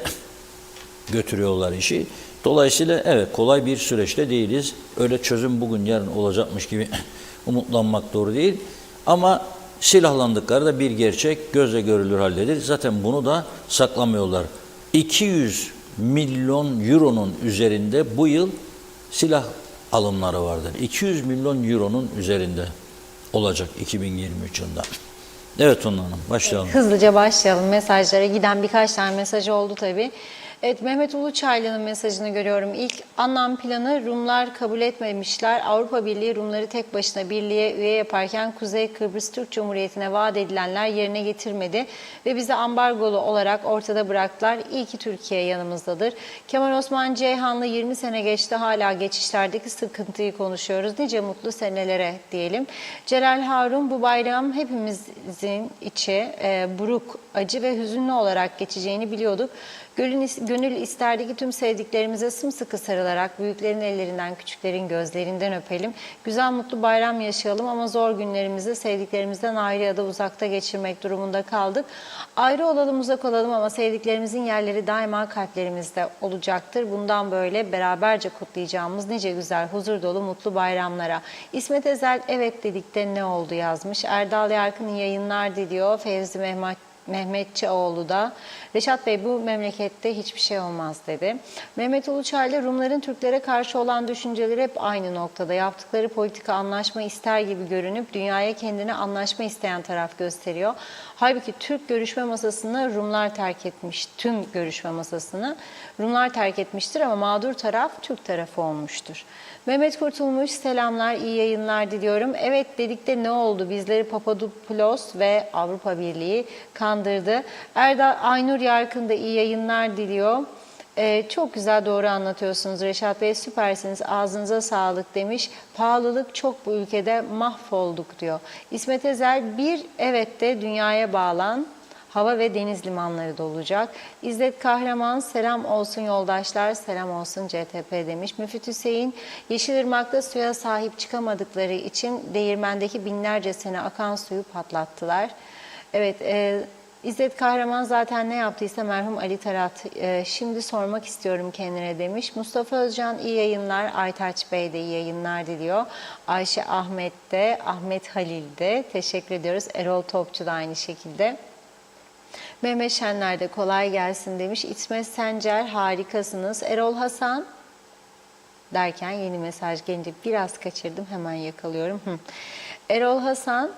götürüyorlar işi. Dolayısıyla evet, kolay bir süreçte değiliz. Öyle çözüm bugün yarın olacakmış gibi umutlanmak doğru değil. Ama silahlandıkları da bir gerçek, gözle görülür haldedir. Zaten bunu da saklamıyorlar. 200 milyon euronun üzerinde bu yıl silah alımları vardır. 200 milyon euronun üzerinde olacak 2023 yılında. Evet Tunla Hanım, başlayalım. Hızlıca başlayalım. Mesajlara giden birkaç tane mesaj oldu tabii. Evet, Mehmet Uluçaylı'nın mesajını görüyorum. İlk anlam planı Rumlar kabul etmemişler. Avrupa Birliği Rumları tek başına birliğe üye yaparken Kuzey Kıbrıs Türk Cumhuriyeti'ne vaat edilenler yerine getirmedi ve bizi ambargolu olarak ortada bıraktılar. İyi ki Türkiye yanımızdadır. Kemal Osman Ceyhanlı 20 sene geçti, hala geçişlerdeki sıkıntıyı konuşuyoruz. Nice mutlu senelere diyelim. Celal Harun, bu bayram hepimizin içi buruk, acı ve hüzünlü olarak geçeceğini biliyorduk. Gönül isterdi ki tüm sevdiklerimize sımsıkı sarılarak büyüklerin ellerinden, küçüklerin gözlerinden öpelim. Güzel, mutlu bayram yaşayalım ama zor günlerimizi sevdiklerimizden ayrı ya da uzakta geçirmek durumunda kaldık. Ayrı olalım, uzak olalım ama sevdiklerimizin yerleri daima kalplerimizde olacaktır. Bundan böyle beraberce kutlayacağımız nice güzel, huzur dolu, mutlu bayramlara. İsmet Ezel, evet dedik de ne oldu yazmış. Erdal Yarkın, iyi yayınlar diliyor. Fevzi Mehmet Mehmetçioğlu da Reşat Bey bu memlekette hiçbir şey olmaz dedi. Mehmet Uluçay da Rumların Türklere karşı olan düşünceleri hep aynı noktada. Yaptıkları politika anlaşma ister gibi görünüp dünyaya kendine anlaşma isteyen taraf gösteriyor. Halbuki Türk görüşme masasını Rumlar terk etmiş. Tüm görüşme masasını Rumlar terk etmiştir ama mağdur taraf Türk tarafı olmuştur. Mehmet Kurtulmuş, selamlar, iyi yayınlar diliyorum. Evet dedik de ne oldu? Bizleri Papadopoulos ve Avrupa Birliği kandırdı. Aynur Yarkın da iyi yayınlar diliyor. Çok güzel, doğru anlatıyorsunuz Reşat Bey, süpersiniz, ağzınıza sağlık demiş. Pahalılık çok bu ülkede, mahvolduk diyor. İsmet Ezel, bir evet de dünyaya bağlan. Hava ve deniz limanları da olacak. İzzet Kahraman, selam olsun yoldaşlar, selam olsun CTP demiş. Müfit Hüseyin, Yeşilırmak'ta suya sahip çıkamadıkları için değirmendeki binlerce sene akan suyu patlattılar. Evet, İzzet Kahraman zaten ne yaptıysa merhum Ali Tarat şimdi sormak istiyorum kendine demiş. Mustafa Özcan iyi yayınlar, Aytaç Bey de iyi yayınlar diliyor. Ayşe Ahmet de, Ahmet Halil de teşekkür ediyoruz. Erol Topçu da aynı şekilde. Mehmet Şenler de kolay gelsin demiş. İsmet Sencer harikasınız. Erol Hasan derken yeni mesaj gelince biraz kaçırdım, hemen yakalıyorum. Erol Hasan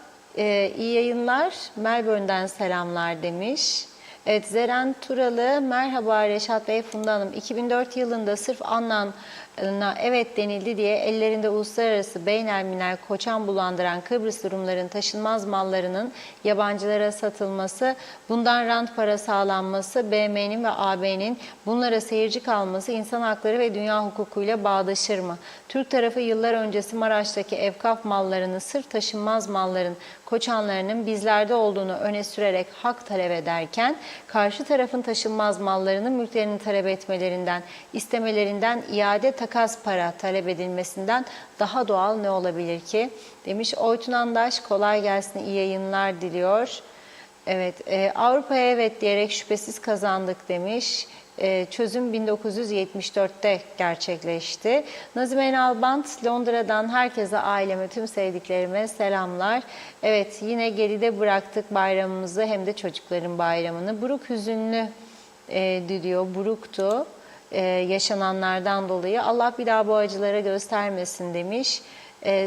iyi yayınlar, Melbourne'den selamlar demiş. Evet, Zeren Turalı, merhaba Reşat Bey, Funda Hanım. 2004 yılında sırf Annan'a evet denildi diye ellerinde uluslararası beynelminel koçan bulandıran Kıbrıs Rumların taşınmaz mallarının yabancılara satılması, bundan rant para sağlanması, BM'nin ve AB'nin bunlara seyirci kalması insan hakları ve dünya hukukuyla bağdaşır mı? Türk tarafı yıllar öncesi Maraş'taki evkaf mallarını sırf taşınmaz malların koçanlarının bizlerde olduğunu öne sürerek hak talep ederken, karşı tarafın taşınmaz mallarının mülklerini talep etmelerinden, istemelerinden iade takas para talep edilmesinden daha doğal ne olabilir ki? Demiş Oytun Andaş, kolay gelsin, iyi yayınlar diliyor. Evet, Avrupa'ya evet diyerek şüphesiz kazandık demiş. Çözüm 1974'te gerçekleşti. Nazime Enalbant, Londra'dan herkese, aileme, tüm sevdiklerime selamlar. Evet, yine geride bıraktık bayramımızı, hem de çocukların bayramını. Buruk hüzünlü diliyor, buruktu yaşananlardan dolayı. Allah bir daha bu acılara göstermesin demiş.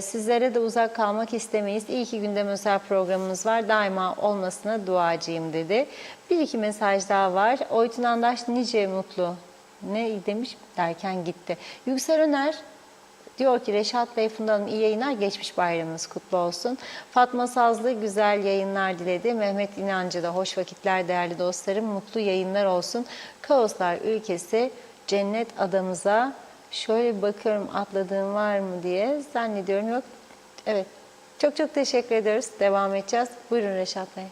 Sizlere de uzak kalmak istemeyiz. İyi ki gündem özel programınız var. Daima olmasına duacıyım dedi. Bir iki mesaj daha var. Oytun Andaş nice mutlu. Ne demiş derken gitti. Yüksel Öner diyor ki Reşat Bey, Funda Hanım iyi yayınlar, geçmiş bayramınız kutlu olsun. Fatma Sazlı güzel yayınlar diledi. Mehmet İnancı da hoş vakitler değerli dostlarım, mutlu yayınlar olsun. Kaoslar ülkesi cennet adamıza. Şöyle bakıyorum atladığım var mı diye, zannediyorum yok. Evet, çok teşekkür ediyoruz. Devam edeceğiz. Buyurun Reşat Bey.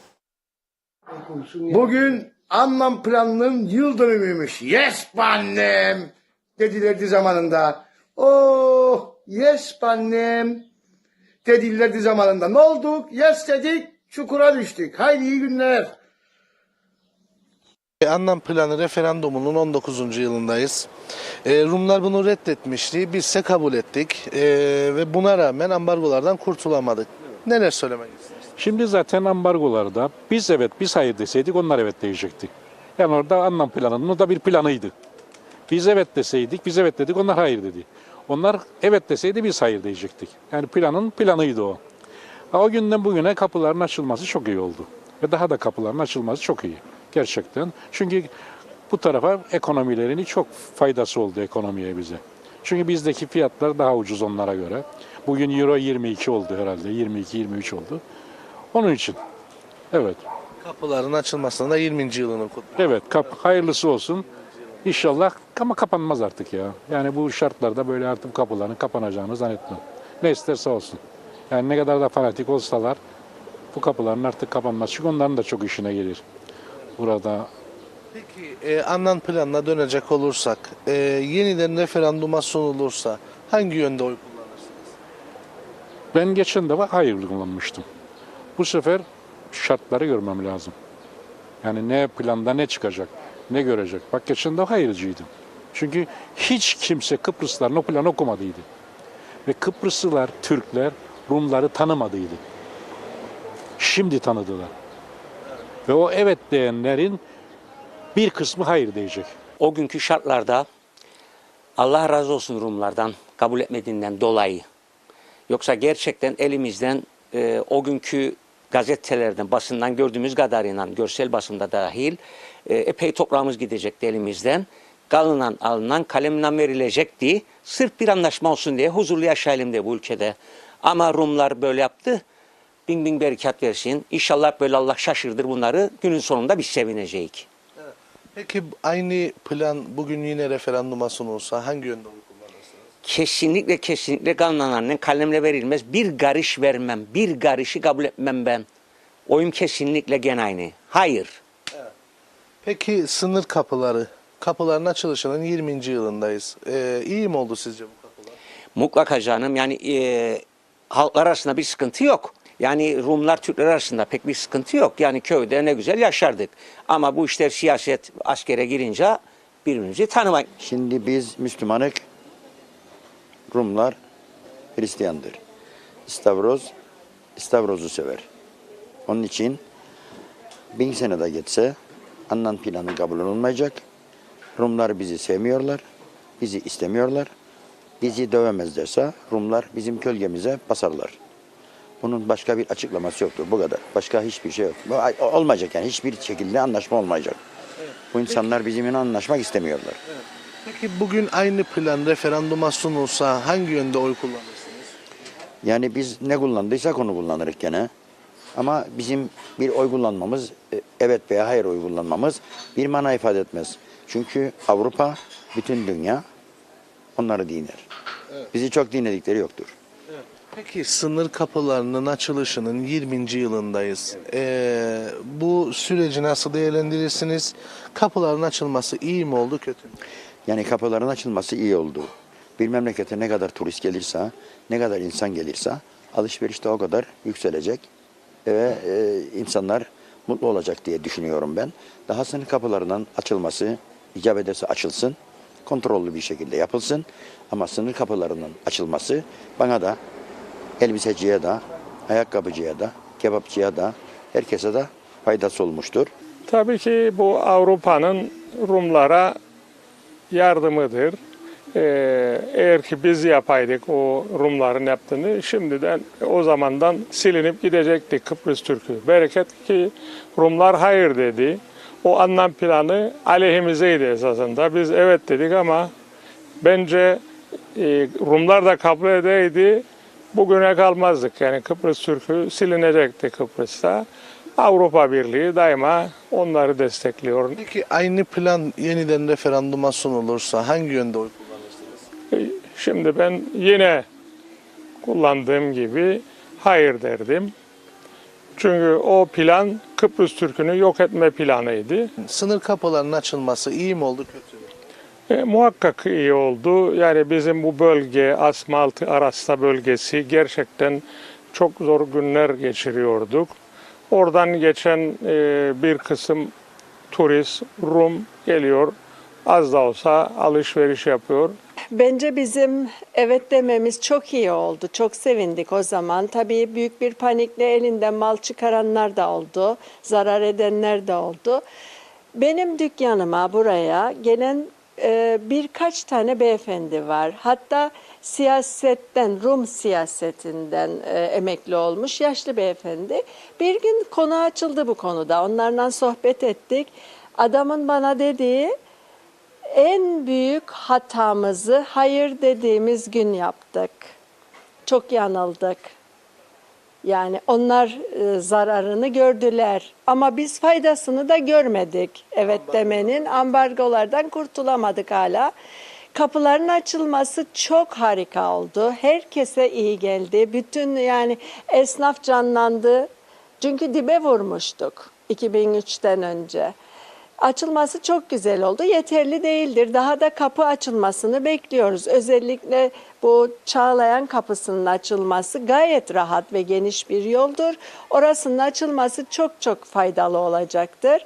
Bugün Anlam planının yıl dönümüymüş. Yes annem dedilerdi zamanında. Oh yes annem dedilerdi zamanında. Ne olduk? Yes dedik, çukura düştük. Haydi iyi günler. Anlam planı referandumunun 19. yılındayız. Rumlar bunu reddetmişti. Biz ise kabul ettik. Ve buna rağmen ambargolardan kurtulamadık. Neler söylemek istersiniz? Şimdi zaten ambargolarda biz hayır deseydik onlar evet diyecekti. Yani orada anlam planının o da bir planıydı. Biz evet deseydik, biz evet dedik, onlar hayır dedi. Onlar evet deseydi biz hayır diyecektik. Yani planın planıydı o. O günden bugüne kapıların açılması çok iyi oldu. Ve daha da kapıların açılması çok iyi. Gerçekten. Çünkü bu tarafa ekonomilerini çok faydası oldu ekonomiye bize. Çünkü bizdeki fiyatlar daha ucuz onlara göre. Bugün euro 22 oldu herhalde. 22-23 oldu. Onun için. Evet. Kapıların açılmasına da 20. yılını kutluyoruz. Evet. Hayırlısı olsun. İnşallah ama kapanmaz artık ya. Yani bu şartlarda böyle artık kapıların kapanacağını zannetmem. Ne isterse olsun. Yani ne kadar da fanatik olsalar bu kapıların artık kapanmaz. Çünkü onların da çok işine gelir. Burada. Peki Anlam planına dönecek olursak, yeniden referanduma sunulursa hangi yönde oy kullanırsınız? Ben geçen defa hayır kullanmıştım. Bu sefer şartları görmem lazım. Yani ne planda ne çıkacak, ne görecek. Bak geçen defa hayırcıydım. Çünkü hiç kimse Kıbrıslıların o planı okumadıydı. Ve Kıbrıslılar, Türkler Rumları tanımadıydı. Şimdi tanıdılar. Ve o evet diyenlerin bir kısmı hayır diyecek. O günkü şartlarda Allah razı olsun Rumlardan kabul etmediğinden dolayı. Yoksa gerçekten elimizden o günkü gazetelerden, basından gördüğümüz kadarıyla, görsel basında dahil epey toprağımız gidecekti elimizden. Alınan kalemle verilecekti. Sırf bir anlaşma olsun diye huzurlu yaşayalım diye bu ülkede. Ama Rumlar böyle yaptı. Bin bin berekat versin. İnşallah böyle Allah şaşırdır bunları. Günün sonunda biz sevineceğiz. Peki aynı plan bugün yine referanduma sunulsa hangi yönde oy kullanırsınız? Kesinlikle kanunlarının kalemle verilmez. Bir karış vermem. Bir karışı kabul etmem ben. Oyum kesinlikle gene aynı. Hayır. Peki sınır kapıların açılışının 20. yılındayız. İyi mi oldu sizce bu kapılar? Mutlaka canım. Yani halklar arasında bir sıkıntı yok. Yani Rumlar Türkler arasında pek bir sıkıntı yok. Yani köyde ne güzel yaşardık. Ama bu işler siyaset askere girince birbirimizi tanımak. Şimdi biz Müslümanık, Rumlar Hristiyandır. İstavroz'u sever. Onun için 1000 sene de geçse Annan planı kabul olmayacak. Rumlar bizi sevmiyorlar, bizi istemiyorlar. Bizi dövemezlerse Rumlar bizim kölgemize basarlar. Bunun başka bir açıklaması yoktur. Bu kadar. Başka hiçbir şey yok. Olmayacak yani. Hiçbir şekilde anlaşma olmayacak. Bu insanlar bizimle anlaşmak istemiyorlar. Peki bugün aynı plan referanduma sunulsa hangi yönde oy kullanırsınız? Yani biz ne kullandıysak onu kullanırız gene. Ama bizim bir oy kullanmamız, evet veya hayır oy kullanmamız bir mana ifade etmez. Çünkü Avrupa, bütün dünya onları dinler. Bizi çok dinledikleri yoktur. Peki sınır kapılarının açılışının 20. yılındayız. Bu süreci nasıl değerlendirirsiniz? Kapıların açılması iyi mi oldu, kötü mü? Yani kapıların açılması iyi oldu. Bir memlekete ne kadar turist gelirse, ne kadar insan gelirse alışveriş de o kadar yükselecek. Ve insanlar mutlu olacak diye düşünüyorum ben. Daha sınır kapılarının açılması, icap ederse açılsın, kontrollü bir şekilde yapılsın. Ama sınır kapılarının açılması bana da, elbiseciye de, ayakkabıcıya da, kebapçıya da, herkese de faydası olmuştur. Tabii ki bu Avrupa'nın Rumlara yardımıdır. Eğer ki biz yapaydık o Rumların yaptığını şimdiden o zamandan silinip gidecekti Kıbrıs Türk'ü. Bereket ki Rumlar hayır dedi. O anlam planı aleyhimizeydi esasında. Biz evet dedik ama bence Rumlar da kabul edeydi. Bugüne kalmazdık. Yani Kıbrıs Türk'ü silinecekti Kıbrıs'ta. Avrupa Birliği daima onları destekliyor. Peki aynı plan yeniden referanduma sunulursa hangi yönde oy kullanırsınız? Şimdi ben yine kullandığım gibi hayır derdim. Çünkü o plan Kıbrıs Türk'ünü yok etme planıydı. Sınır kapılarının açılması iyi mi oldu, kötü mü? Muhakkak iyi oldu. Yani bizim bu bölge, Asmaltı Arasta bölgesi gerçekten çok zor günler geçiriyorduk. Oradan geçen bir kısım turist, Rum geliyor. Az da olsa alışveriş yapıyor. Bence bizim evet dememiz çok iyi oldu. Çok sevindik o zaman. Tabii büyük bir panikle elinden mal çıkaranlar da oldu. Zarar edenler de oldu. Benim dükkanıma buraya gelen birkaç tane beyefendi var. Hatta siyasetten, Rum siyasetinden emekli olmuş yaşlı beyefendi. Bir gün konu açıldı bu konuda. Onlarla sohbet ettik. Adamın bana dediği en büyük hatamızı hayır dediğimiz gün yaptık. Çok yanıldık. Yani onlar zararını gördüler ama biz faydasını da görmedik. Evet demenin, ambargolardan kurtulamadık hala. Kapıların açılması çok harika oldu. Herkese iyi geldi. Bütün yani esnaf canlandı. Çünkü dibe vurmuştuk 2003'ten önce. Açılması çok güzel oldu. Yeterli değildir. Daha da kapı açılmasını bekliyoruz. Özellikle bu Çağlayan Kapısı'nın açılması gayet rahat ve geniş bir yoldur. Orasının açılması çok çok faydalı olacaktır.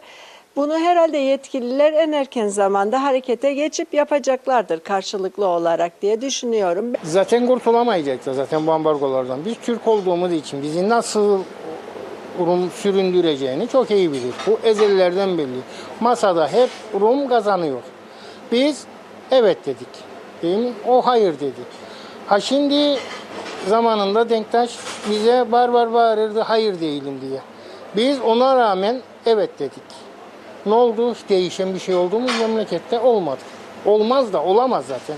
Bunu herhalde yetkililer en erken zamanda harekete geçip yapacaklardır karşılıklı olarak diye düşünüyorum. Zaten kurtulamayacaklar zaten bu ambargolardan. Biz Türk olduğumuz için bizi nasıl Rum süründüreceğini çok iyi bilir. Bu ezellerden belli. Masada hep Rum kazanıyor. Biz evet dedik. Değil mi? O hayır dedi. Ha şimdi zamanında Denktaş bize bağırırdı hayır değilim diye. Biz ona rağmen evet dedik. Ne oldu? Değişen bir şey oldu mu memlekette? Olmadı. Olmaz da olamaz zaten.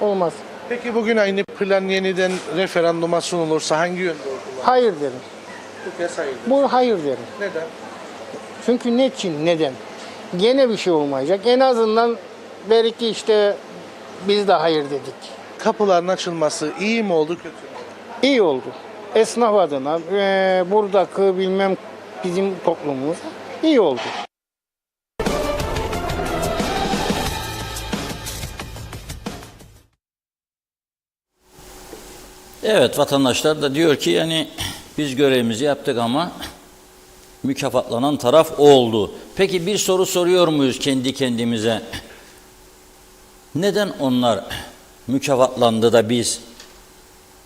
Olmaz. Peki bugün aynı plan yeniden referanduma sunulursa hangi yönde olur? Hayır derim. Bu kez hayır. Bu hayır derim. Neden? Çünkü neden? Gene bir şey olmayacak. En azından belki işte biz de hayır dedik. Kapıların açılması iyi mi oldu kötü mü? İyi oldu. Esnaf adına, buradaki bilmem bizim toplumumuz iyi oldu. Evet, vatandaşlar da diyor ki yani biz görevimizi yaptık ama mükafatlanan taraf o oldu. Peki bir soru soruyor muyuz kendi kendimize? Neden onlar mükafatlandı da biz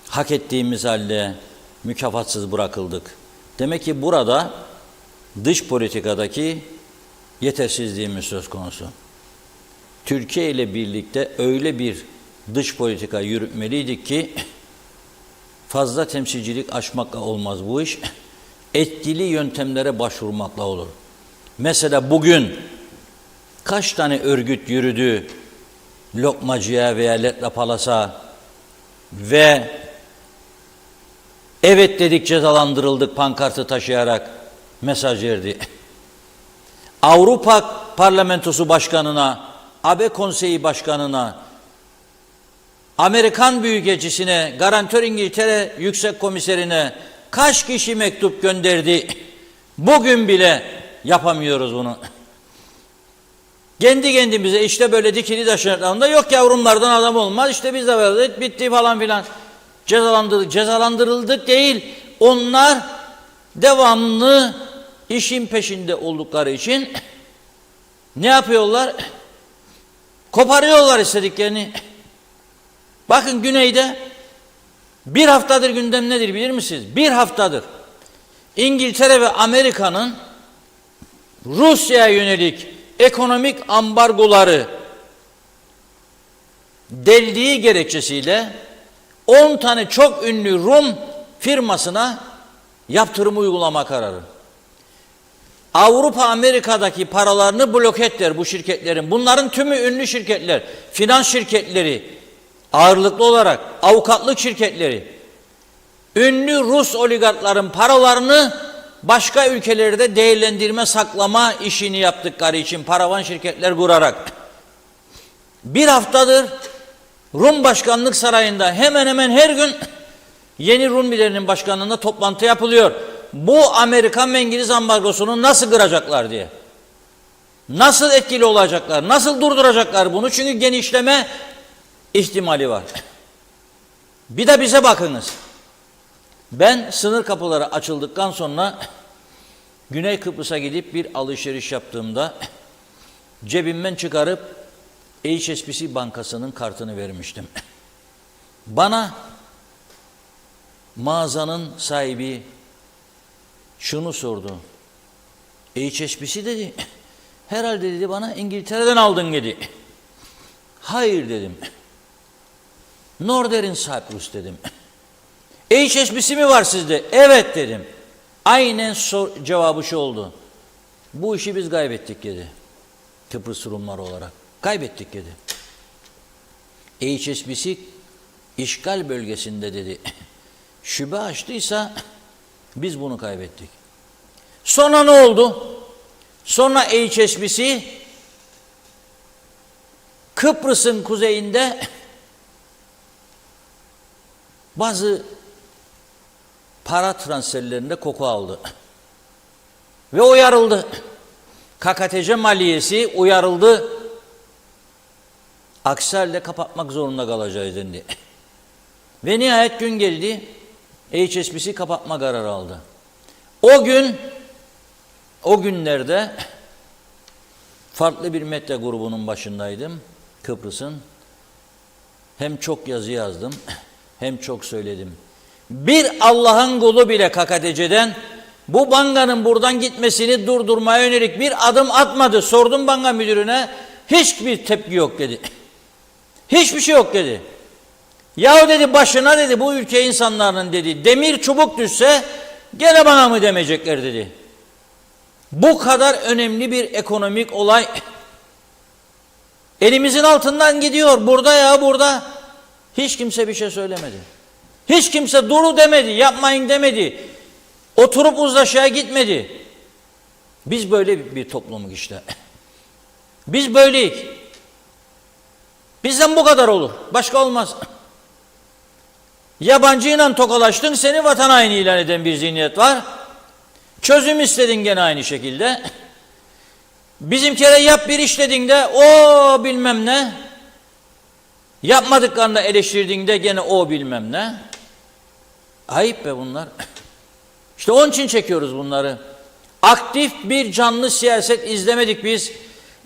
hak ettiğimiz halde mükafatsız bırakıldık? Demek ki burada dış politikadaki yetersizliğimiz söz konusu. Türkiye ile birlikte öyle bir dış politika yürütmeliydik ki fazla temsilcilik aşmakla olmaz bu iş. Etkili yöntemlere başvurmakla olur. Mesela bugün kaç tane örgüt yürüdü Lokmacı'ya veya Letla Palas'a ve evet dedik cezalandırıldık pankartı taşıyarak mesaj verdi. Avrupa Parlamentosu Başkanı'na, AB Konseyi Başkanı'na, Amerikan Büyükelçisi'ne, garantör İngiltere Yüksek Komiserine kaç kişi mektup gönderdi? Bugün bile yapamıyoruz bunu. Kendi kendimize işte böyle dikili taşlarında yok yavrumlardan adam olmaz. İşte biz de verdik bitti falan filan. Cezalandırıldık değil. Onlar devamlı işin peşinde oldukları için ne yapıyorlar? Koparıyorlar istediklerini. Bakın güneyde bir haftadır gündem nedir bilir misiniz? Bir haftadır İngiltere ve Amerika'nın Rusya'ya yönelik ekonomik ambargoları deldiği gerekçesiyle 10 tane çok ünlü Rum firmasına yaptırım uygulama kararı. Avrupa Amerika'daki paralarını bloke ettiler bu şirketlerin. Bunların tümü ünlü şirketler, finans şirketleri, ağırlıklı olarak avukatlık şirketleri, ünlü Rus oligarkların paralarını başka ülkelerde değerlendirme, saklama işini yaptıkları için paravan şirketler kurarak bir haftadır Rum Başkanlık Sarayı'nda hemen hemen her gün yeni Rum liderinin başkanlığında toplantı yapılıyor. Bu Amerikan ve İngiliz ambargosunu nasıl kıracaklar diye. Nasıl etkili olacaklar, nasıl durduracaklar bunu? Çünkü genişleme ihtimali var. Bir de bize bakınız. Ben sınır kapıları açıldıktan sonra Güney Kıbrıs'a gidip bir alışveriş yaptığımda cebimden çıkarıp HSBC Bankası'nın kartını vermiştim. Bana mağazanın sahibi şunu sordu. HSBC dedi. Herhalde dedi bana İngiltere'den aldın dedi. Hayır dedim. Northern Cyprus dedim. HSBC mi var sizde? Evet dedim. Aynen cevabı şu oldu. Bu işi biz kaybettik dedi. Kıbrıs Rumları olarak. Kaybettik dedi. HSBC işgal bölgesinde dedi. Şube açtıysa biz bunu kaybettik. Sonra ne oldu? Sonra HSBC Kıbrıs'ın kuzeyinde bazı para transferlerinde koku aldı. Ve uyarıldı. KKTC maliyesi uyarıldı. Aksi halde kapatmak zorunda kalacağız dendi. Ve nihayet gün geldi. HSBC kapatma kararı aldı. O günlerde farklı bir medya grubunun başındaydım. Kıbrıs'ın. Hem çok yazı yazdım, hem çok söyledim. Bir Allah'ın kulu bile KKTC'den bu bankanın buradan gitmesini durdurmaya yönelik bir adım atmadı. Sordum banka müdürüne, hiçbir tepki yok dedi. Hiçbir şey yok dedi. Yahu dedi, başına dedi bu ülke insanlarının dedi demir çubuk düşse gene bana mı demeyecekler dedi. Bu kadar önemli bir ekonomik olay elimizin altından gidiyor. Burada ya burada. Hiç kimse bir şey söylemedi. Hiç kimse duru demedi, yapmayın demedi. Oturup uzlaşıya gitmedi. Biz böyle bir toplumuk işte. Biz böyleyiz. Bizden bu kadar olur. Başka olmaz. Yabancıyla tokalaştın, seni vatan haini ilan eden bir zihniyet var. Çözüm istedin gene aynı şekilde. Bizimkilere yap bir iş dediğinde o bilmem ne. Yapmadıklarını da eleştirdiğinde gene o bilmem ne. Ayıp be bunlar. İşte onun için çekiyoruz bunları. Aktif bir canlı siyaset izlemedik biz.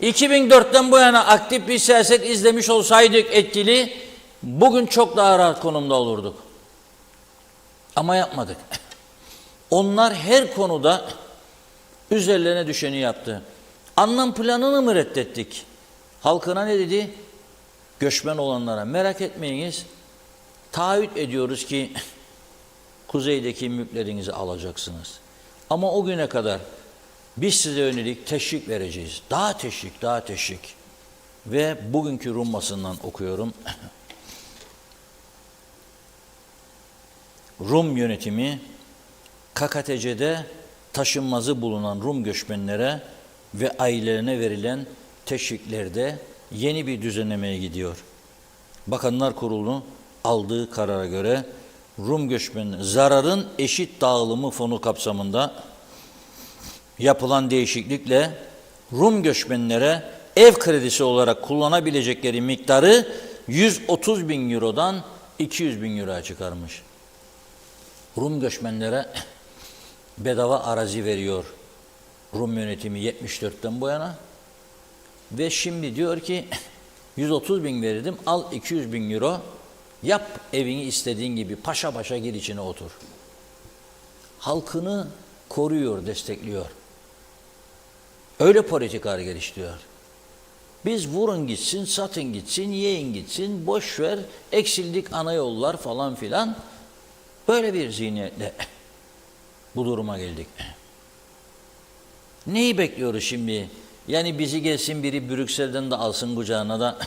2004'ten bu yana aktif bir siyaset izlemiş olsaydık etkili, bugün çok daha rahat konumda olurduk. Ama yapmadık. Onlar her konuda üzerlerine düşeni yaptı. Anlam planını mı reddettik? Halkına ne dedi? Göçmen olanlara merak etmeyiniz. Taahhüt ediyoruz ki kuzeydeki mülklerinizi alacaksınız. Ama o güne kadar biz size yönelik teşvik vereceğiz. Daha teşvik, daha teşvik. Ve bugünkü Rum basından okuyorum. Rum yönetimi KKTC'de taşınmazı bulunan Rum göçmenlere ve ailelerine verilen teşviklerde yeni bir düzenlemeye gidiyor. Bakanlar Kurulu aldığı karara göre Rum göçmenine zararın eşit dağılımı fonu kapsamında yapılan değişiklikle Rum göçmenlere ev kredisi olarak kullanabilecekleri miktarı 130 bin eurodan 200 bin euroya çıkarmış. Rum göçmenlere bedava arazi veriyor Rum yönetimi 74'ten bu yana ve şimdi diyor ki 130 bin verirdim, al 200 bin euro, yap evini istediğin gibi, paşa paşa gir içine otur. Halkını koruyor, destekliyor. Öyle politikalar geliştiriyor. Biz vurun gitsin, satın gitsin, yiyin gitsin, boş ver, eksildik ana yollar falan filan. Böyle bir zihniyetle bu duruma geldik. Neyi bekliyoruz şimdi? Yani bizi gelsin biri Brüksel'den de alsın kucağına da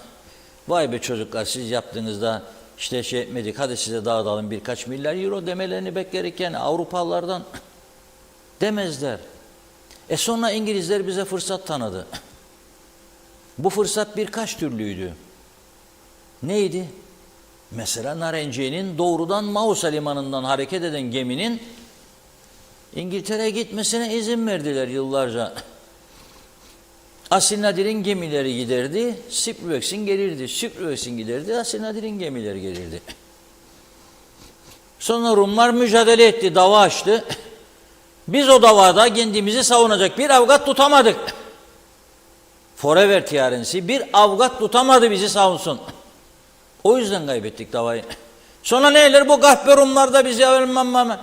vay be çocuklar siz yaptığınızda işte şey etmedik, hadi size dağıtalım birkaç milyar euro demelerini beklerken Avrupalılardan demezler. Sonra İngilizler bize fırsat tanıdı. Bu fırsat birkaç türlüydü. Neydi? Mesela Narenciye'nin doğrudan Mausa limanından hareket eden geminin İngiltere'ye gitmesine izin verdiler yıllarca. Asil Nadir'in gemileri giderdi, Sipruvex'in gelirdi. Sipruvex'in giderdi, Asil Nadir'in gemileri gelirdi. Sonra Rumlar mücadele etti, dava açtı. Biz o davada kendimizi savunacak bir avukat tutamadık. Forever tiyarensi bir avukat tutamadı bizi savunsun. O yüzden kaybettik davayı. Sonra neyler bu kahpe Rumlar da bizi ölmem.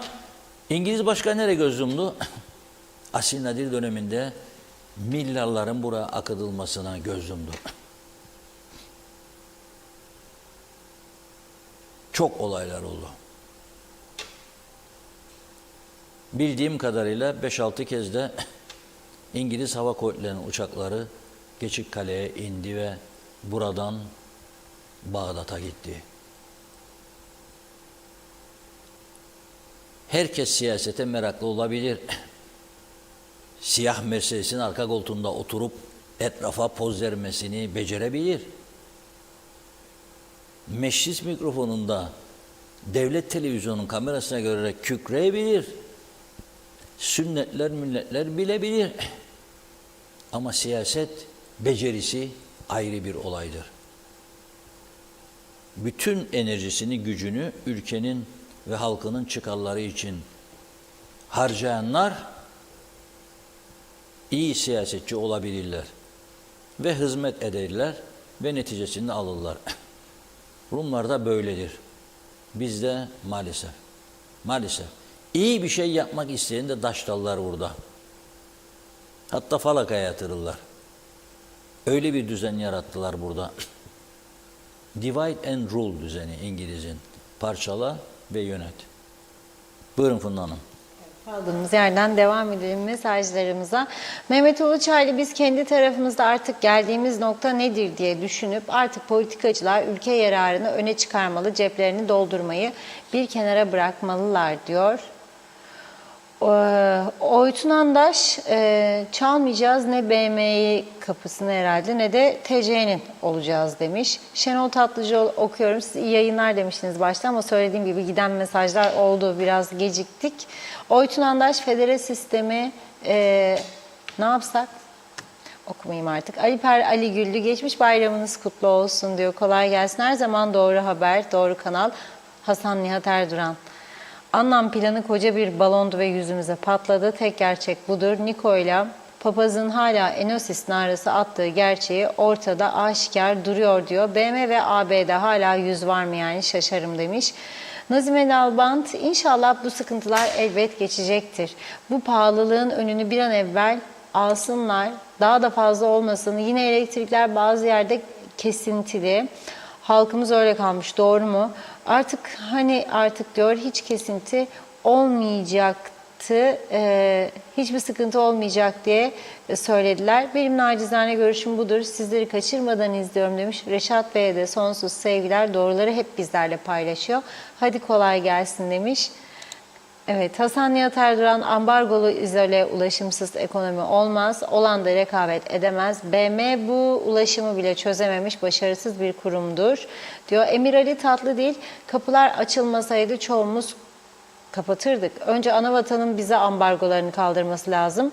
İngiliz başkanı nereye göz yumdu? Asil Nadir döneminde milyarların buraya akıtılmasına göz yumdu. Çok olaylar oldu. Bildiğim kadarıyla 5-6 kez de İngiliz Hava Kuvvetleri'nin uçakları Geçikkale'ye indi ve buradan Bağdat'a gitti. Herkes siyasete meraklı olabilir. Siyah Mercedes'in arka koltuğunda oturup etrafa poz vermesini becerebilir. Meclis mikrofonunda devlet televizyonunun kamerasına görerek kükreyebilir. Sünnetler, milletler bilebilir. Ama siyaset becerisi ayrı bir olaydır. Bütün enerjisini, gücünü ülkenin ve halkının çıkarları için harcayanlar iyi siyasetçi olabilirler ve hizmet ederler ve neticesini alırlar. Rumlar da böyledir. Bizde maalesef Maalesef. İyi bir şey yapmak isteyen de daştallar burada. Hatta falakaya yatırırlar. Öyle bir düzen yarattılar burada. Divide and rule düzeni İngiliz'in. Parçala ve yönet. Buyurun Funda Hanım. Kaldığımız yerden devam edelim mesajlarımıza. Mehmet Uluçaylı, biz kendi tarafımızda artık geldiğimiz nokta nedir diye düşünüp artık politikacılar ülke yararını öne çıkarmalı, ceplerini doldurmayı bir kenara bırakmalılar diyor. Oytun Andaş, çalmayacağız ne BM'yi kapısını herhalde ne de TC'nin olacağız demiş. Şenol Tatlıcı okuyorum. Siz iyi yayınlar demiştiniz başta ama söylediğim gibi giden mesajlar oldu. Biraz geciktik. Oytun Andaş, federe sistemi ne yapsak? Okumayayım artık. Aliper Ali Güllü, geçmiş bayramınız kutlu olsun diyor. Kolay gelsin. Her zaman doğru haber, doğru kanal. Hasan Nihat Erduran. Anlam planı koca bir balondu ve yüzümüze patladı. Tek gerçek budur. Niko ile papazın hala Enosis narası attığı gerçeği ortada aşikar duruyor diyor. BM ve AB'de hala yüz var mı yani, şaşarım demiş. Nazime Dalbant, inşallah bu sıkıntılar elbet geçecektir. Bu pahalılığın önünü bir an evvel alsınlar. Daha da fazla olmasın. Yine elektrikler bazı yerde kesintili. Halkımız öyle kalmış, doğru mu? Artık diyor hiç kesinti olmayacaktı, hiçbir sıkıntı olmayacak diye söylediler. Benim nacizane görüşüm budur. Sizleri kaçırmadan izliyorum demiş. Reşat Bey'e de sonsuz sevgiler. Doğruları hep bizlerle paylaşıyor. Hadi kolay gelsin demiş. Evet, Hasan Nihat Erduran, ambargolu izole ulaşımsız ekonomi olmaz, olan da rekabet edemez. BM bu ulaşımı bile çözememiş, başarısız bir kurumdur diyor. Emir Ali Tatlıdil, kapılar açılmasaydı çoğumuz kapatırdık. Önce anavatanın bize ambargolarını kaldırması lazım.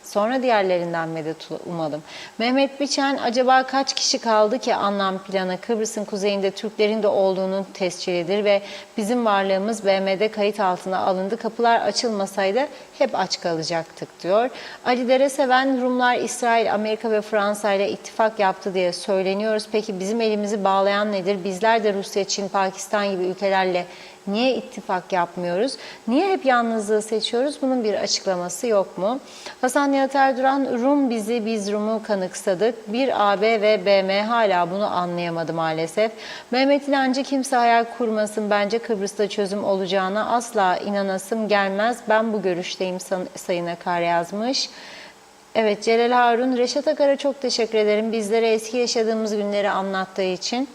Sonra diğerlerinden medet umalım. Mehmet Biçen, acaba kaç kişi kaldı ki anlam planı Kıbrıs'ın kuzeyinde Türklerin de olduğunun tescilidir ve bizim varlığımız BM'de kayıt altına alındı. Kapılar açılmasaydı hep aç kalacaktık diyor. Ali Dereseven, Rumlar İsrail, Amerika ve Fransa ile ittifak yaptı diye söyleniyoruz. Peki bizim elimizi bağlayan nedir? Bizler de Rusya, Çin, Pakistan gibi ülkelerle niye ittifak yapmıyoruz? Niye hep yalnızlığı seçiyoruz? Bunun bir açıklaması yok mu? Hasan Nihat Erduran, Rum bizi, biz Rum'u kanıksadık. Bir AB ve BM hala bunu anlayamadı maalesef. Mehmet İnancı, kimse hayal kurmasın. Bence Kıbrıs'ta çözüm olacağına asla inanasım gelmez. Ben bu görüşteyim Sayın Akar yazmış. Evet, Celal Harun, Reşat Akar'a çok teşekkür ederim. Bizlere eski yaşadığımız günleri anlattığı için.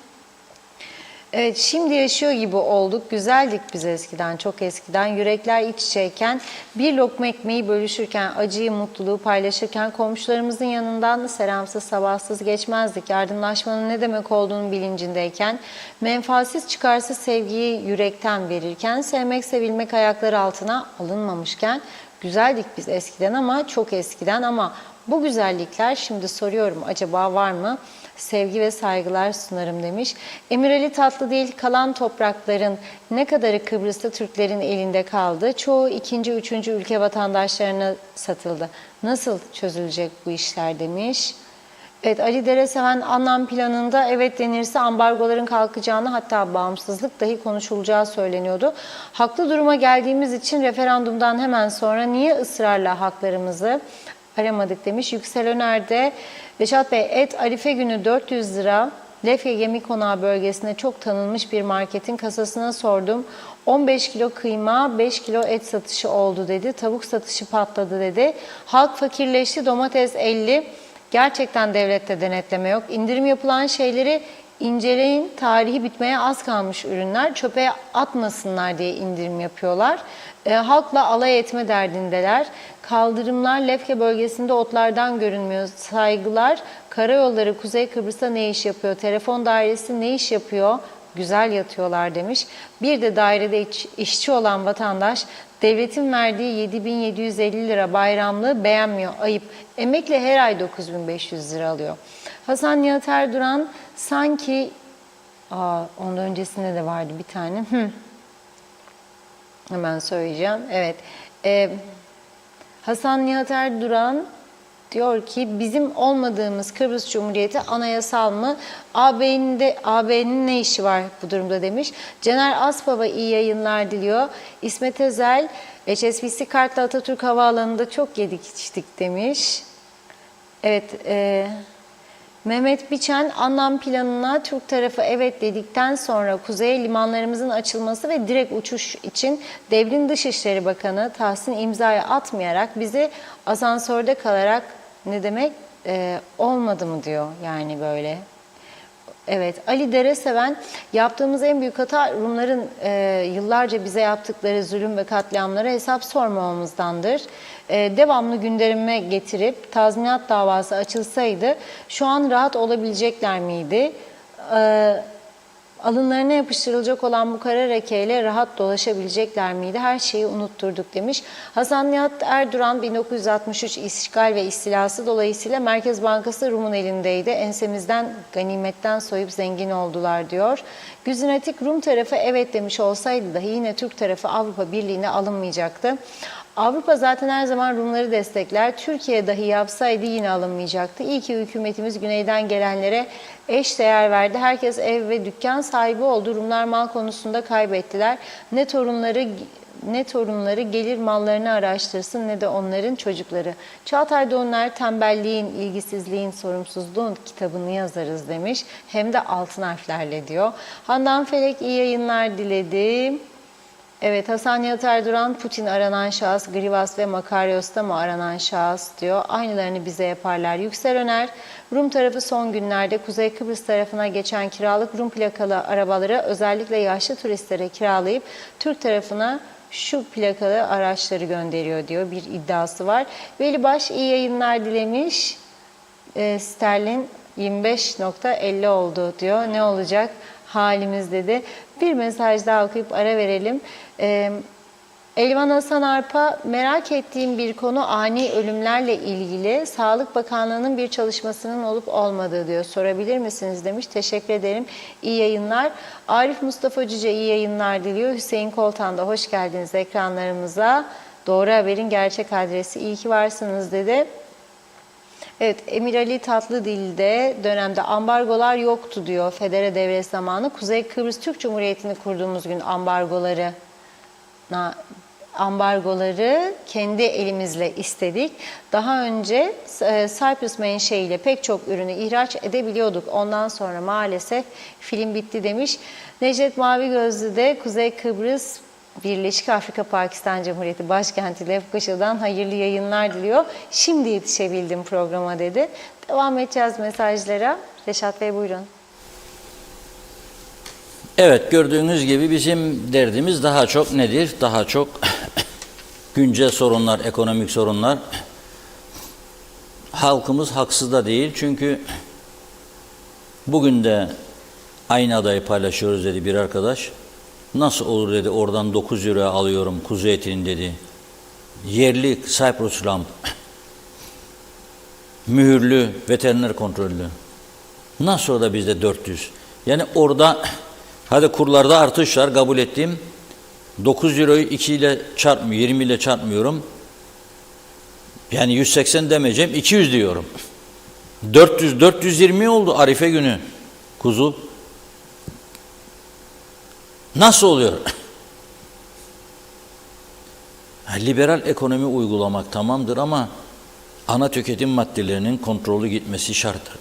Evet, şimdi yaşıyor gibi olduk. Güzeldik biz eskiden, çok eskiden. Yürekler iç içeyken, bir lokma ekmeği bölüşürken, acıyı, mutluluğu paylaşırken, komşularımızın yanından selamsız, sabahsız geçmezdik. Yardımlaşmanın ne demek olduğunu bilincindeyken, menfaatsiz çıkarsız sevgiyi yürekten verirken, sevmek, sevilmek ayakları altına alınmamışken, güzeldik biz eskiden ama çok eskiden. Ama bu güzellikler, şimdi soruyorum, acaba var mı? Sevgi ve saygılar sunarım demiş. Emir Ali Tatlıdil, kalan toprakların ne kadarı Kıbrıs'ta Türklerin elinde kaldı? Çoğu ikinci, üçüncü ülke vatandaşlarına satıldı. Nasıl çözülecek bu işler demiş. Evet, Ali Dereseven, anlam planında evet denirse ambargoların kalkacağını, hatta bağımsızlık dahi konuşulacağı söyleniyordu. Haklı duruma geldiğimiz için referandumdan hemen sonra niye ısrarla haklarımızı aramadık demiş. Yüksel Öner'de, Reşat Bey, et Arife günü 400 lira. Lefke Gemi Konağı bölgesinde çok tanınmış bir marketin kasasına sordum. 15 kilo kıyma, 5 kilo et satışı oldu dedi. Tavuk satışı patladı dedi. Halk fakirleşti, domates 50. Gerçekten devlette denetleme yok. İndirim yapılan şeyleri inceleyin, tarihi bitmeye az kalmış ürünler. Çöpe atmasınlar diye indirim yapıyorlar. Halkla alay etme derdindeler. Kaldırımlar Lefke bölgesinde otlardan görünmüyor. Saygılar, karayolları Kuzey Kıbrıs'ta ne iş yapıyor? Telefon dairesi ne iş yapıyor? Güzel yatıyorlar demiş. Bir de dairede işçi olan vatandaş devletin verdiği 7.750 lira bayramlığı beğenmiyor. Ayıp. Emekli her ay 9.500 lira alıyor. Hasan Nihat Erduran, sanki ondan öncesinde de vardı bir tane. Hemen söyleyeceğim. Evet. Hasan Nihat Erduran, diyor ki bizim olmadığımız Kıbrıs Cumhuriyeti anayasal mı? AB'nin ne işi var bu durumda demiş. Caner Asbaba iyi yayınlar diliyor. İsmet Özel HSBC kartla Atatürk Havaalanı'nda çok yedik içtik demiş. Evet, Mehmet Biçen anlam planına Türk tarafı evet dedikten sonra kuzeye limanlarımızın açılması ve direkt uçuş için devrin Dışişleri Bakanı Tahsin imzayı atmayarak bizi asansörde kalarak ne demek olmadı mı diyor yani böyle. Evet, Ali Dereseven yaptığımız en büyük hata Rumların yıllarca bize yaptıkları zulüm ve katliamlara hesap sormamamızdandır. Devamlı gündeme getirip tazminat davası açılsaydı şu an rahat olabilecekler miydi? Alınlarına yapıştırılacak olan bu kara lekeyle rahat dolaşabilecekler miydi? Her şeyi unutturduk demiş. Hasan Nihat Erduran 1963 işgal ve istilası dolayısıyla Merkez Bankası Rum'un elindeydi. Ensemizden ganimetten soyup zengin oldular diyor. Güzin Atik Rum tarafı evet demiş olsaydı dahi yine Türk tarafı Avrupa Birliği'ne alınmayacaktı. Avrupa zaten her zaman Rumları destekler. Türkiye dahi yapsaydı yine alınmayacaktı. İyi ki hükümetimiz güneyden gelenlere eş değer verdi. Herkes ev ve dükkan sahibi oldu. Rumlar mal konusunda kaybettiler. Ne torunları gelir mallarını araştırsın ne de onların çocukları. Çağatay Doğaner tembelliğin, ilgisizliğin, sorumsuzluğun kitabını yazarız demiş. Hem de altın harflerle diyor. Handan Felek iyi yayınlar diledi. Evet, Hasan Nihat Erduran, Putin aranan şahıs, Grivas ve Makaryos'ta mı aranan şahıs diyor. Aynılarını bize yaparlar. Yüksel Öner, Rum tarafı son günlerde Kuzey Kıbrıs tarafına geçen kiralık Rum plakalı arabaları özellikle yaşlı turistlere kiralayıp Türk tarafına şu plakalı araçları gönderiyor diyor. Bir iddiası var. Veli Baş iyi yayınlar dilemiş. Sterlin 25.50 oldu diyor. Ne olacak halimiz dedi. Bir mesaj daha okuyup ara verelim. Elvan Hasan Arpa, merak ettiğim bir konu ani ölümlerle ilgili Sağlık Bakanlığı'nın bir çalışmasının olup olmadığı diyor. Sorabilir misiniz demiş. Teşekkür ederim. İyi yayınlar. Arif Mustafa Cüce iyi yayınlar diliyor. Hüseyin Koltan da hoş geldiniz ekranlarımıza. Doğru Haber'in gerçek adresi. İyi ki varsınız dedi. Evet, Emir Ali Tatlıdil'de dönemde ambargolar yoktu diyor. Federe devlet zamanı. Kuzey Kıbrıs Türk Cumhuriyeti'ni kurduğumuz gün ambargoları kendi elimizle istedik. Daha önce Cyprus menşeiyle pek çok ürünü ihraç edebiliyorduk. Ondan sonra maalesef film bitti demiş. Necdet Mavi Gözlü de Kuzey Kıbrıs Birleşik Afrika Pakistan Cumhuriyeti Başkenti Lefkoşa'dan hayırlı yayınlar diliyor. Şimdi yetişebildim programa dedi. Devam edeceğiz mesajlara. Reşat Bey buyurun. Evet, gördüğünüz gibi bizim derdimiz daha çok nedir? Daha çok güncel sorunlar, ekonomik sorunlar. Halkımız haksız da değil. Çünkü bugün de aynı adayı paylaşıyoruz dedi bir arkadaş. Nasıl olur dedi, oradan 9 euro alıyorum kuzu etini dedi. Yerli Cyprus lamb, mühürlü, veteriner kontrollü. Nasıl orada bizde 400? Yani orada, hadi kurlarda artış var, kabul ettiğim 9 euroyu 2 ile çarpmıyor, 20 ile çarpmıyorum. Yani 180 demeyeceğim, 200 diyorum. 420 oldu Arife günü kuzu. Nasıl oluyor? Liberal ekonomi uygulamak tamamdır ama ana tüketim maddelerinin kontrolü gitmesi şarttır.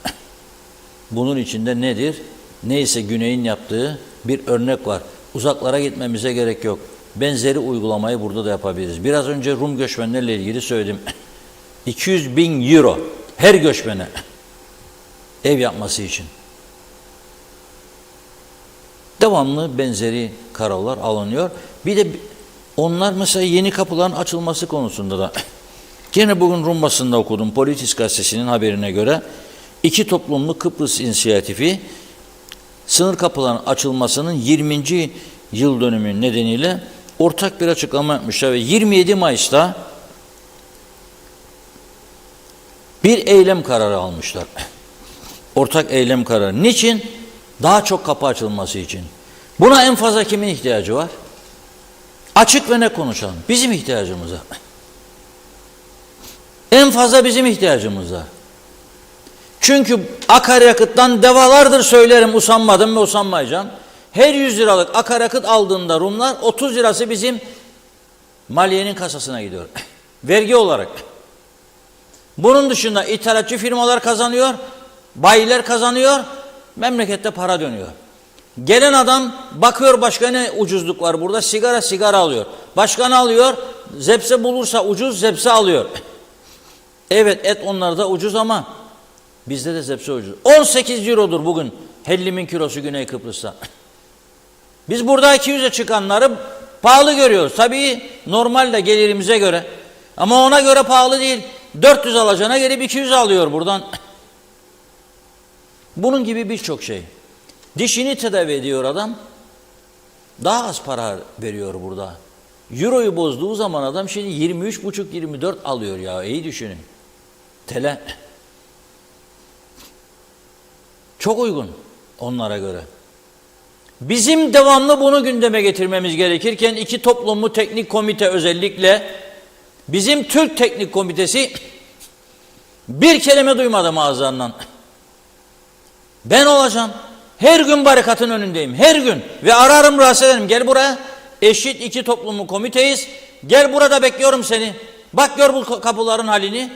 Bunun içinde nedir? Neyse Güney'in yaptığı bir örnek var. Uzaklara gitmemize gerek yok. Benzeri uygulamayı burada da yapabiliriz. Biraz önce Rum göçmenlerle ilgili söyledim. 200.000 euro her göçmene ev yapması için. Devamlı benzeri kararlar alınıyor. Bir de onlar mesela yeni kapıların açılması konusunda da yine bugün Rum basında okudum. Politis gazetesinin haberine göre 2 toplumlu Kıbrıs inisiyatifi sınır kapılarının açılmasının 20. yıl dönümü nedeniyle ortak bir açıklama yapmışlar ve 27 Mayıs'ta bir eylem kararı almışlar. Ortak eylem kararı. Niçin? Daha çok kapı açılması için. Buna en fazla kimin ihtiyacı var? Açık ve ne konuşalım? Bizim ihtiyacımıza. En fazla bizim ihtiyacımız var. Çünkü akaryakıttan defalardır söylerim, usanmadım ve usanmayacağım. Her 100 liralık akaryakıt aldığında Rumlar 30 lirası bizim maliyenin kasasına gidiyor. Vergi olarak. Bunun dışında ithalatçı firmalar kazanıyor, bayiler kazanıyor, memlekette para dönüyor. Gelen adam bakıyor başka ne ucuzluk var burada, sigara alıyor. Başka ne alıyor? Zepse bulursa ucuz, zepse alıyor. Evet, et onlarda ucuz ama bizde de zepse ucuz. 18 eurodur bugün hellimin kilosu Güney Kıbrıs'ta. Biz burada 200'e çıkanları pahalı görüyoruz. Tabii normalde gelirimize göre. Ama ona göre pahalı değil. 400 alacağına gelip 200 alıyor buradan. Bunun gibi birçok şey. Dişini tedavi ediyor adam. Daha az para veriyor burada. Euroyu bozduğu zaman adam şimdi 23,5-24 alıyor ya. İyi düşünün. Tele. Çok uygun onlara göre. Bizim devamlı bunu gündeme getirmemiz gerekirken iki toplumlu teknik komite özellikle bizim Türk Teknik Komitesi bir kelime duymadım ağızlarından. Ben olacağım. Her gün barikatın önündeyim. Her gün. Ve ararım, rahatsız ederim. Gel buraya. Eşit iki toplumlu komiteyiz. Gel burada bekliyorum seni. Bak gör bu kapıların halini.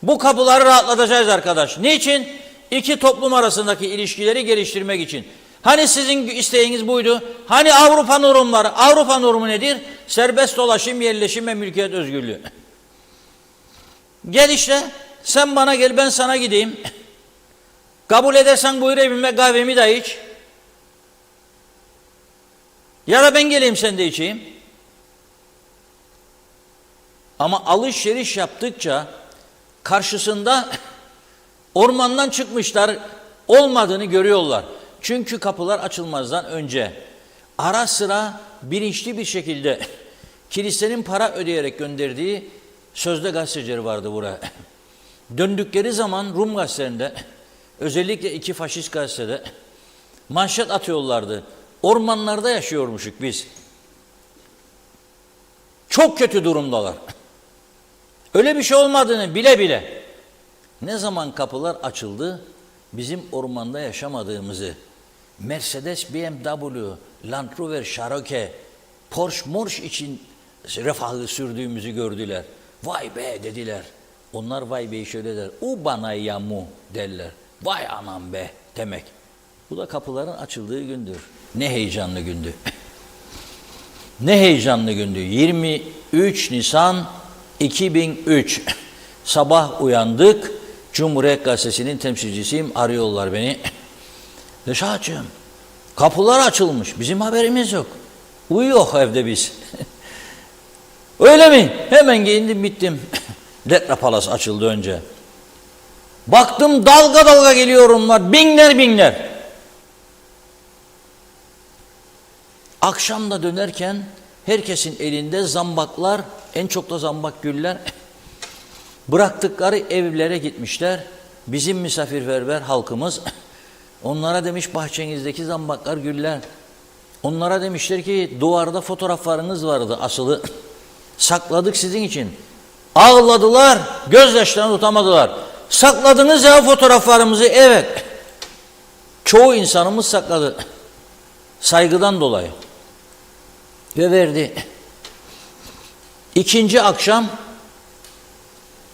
Bu kapıları rahatlatacağız arkadaş. Niçin? İki toplum arasındaki ilişkileri geliştirmek için. Hani sizin isteğiniz buydu? Hani Avrupa normları? Avrupa normu nedir? Serbest dolaşım, yerleşim ve mülkiyet özgürlüğü. Gel işte. Sen bana gel, ben sana gideyim. Kabul edersen buyur evime, kahvemi de iç. Ya da ben geleyim sen de içeyim. Ama alışveriş yaptıkça karşısında ormandan çıkmışlar, olmadığını görüyorlar. Çünkü kapılar açılmazdan önce ara sıra bilinçli bir şekilde kilisenin para ödeyerek gönderdiği sözde gazeteciler vardı buraya. Döndükleri zaman Rum gazetelerinde, özellikle iki faşist gazetede manşet atıyorlardı. Ormanlarda yaşıyormuşuk biz. Çok kötü durumdalar. Öyle bir şey olmadığını bile bile. Ne zaman kapılar açıldı, bizim ormanda yaşamadığımızı, Mercedes, BMW, Land Rover, Cherokee, Porsche için refahı sürdüğümüzü gördüler. Vay be dediler. Onlar vay beyi şöyle der. U bana yamu derler. Vay anam be demek. Bu da kapıların açıldığı gündür. Ne heyecanlı gündü. Ne heyecanlı gündü. 23 Nisan 2003. Sabah uyandık. Cumhuriyet Gazetesi'nin temsilcisiyim. Arıyorlar beni. Reşat'cığım, kapılar açılmış. Bizim haberimiz yok. Uyuyor evde biz. Öyle mi? Hemen giyindim bittim. Letra Palas açıldı önce. Baktım dalga dalga geliyor onlar. Binler binler. Akşam da dönerken herkesin elinde zambaklar, en çok da zambak güller. Bıraktıkları evlere gitmişler. Bizim misafirperver halkımız onlara demiş bahçenizdeki zambaklar güller. Onlara demişler ki duvarda fotoğraflarınız vardı asılı. Sakladık sizin için. Ağladılar, gözyaşlarını tutamadılar. Sakladınız ya fotoğraflarımızı. Evet. Çoğu insanımız sakladı. Saygıdan dolayı. Ve verdi. İkinci akşam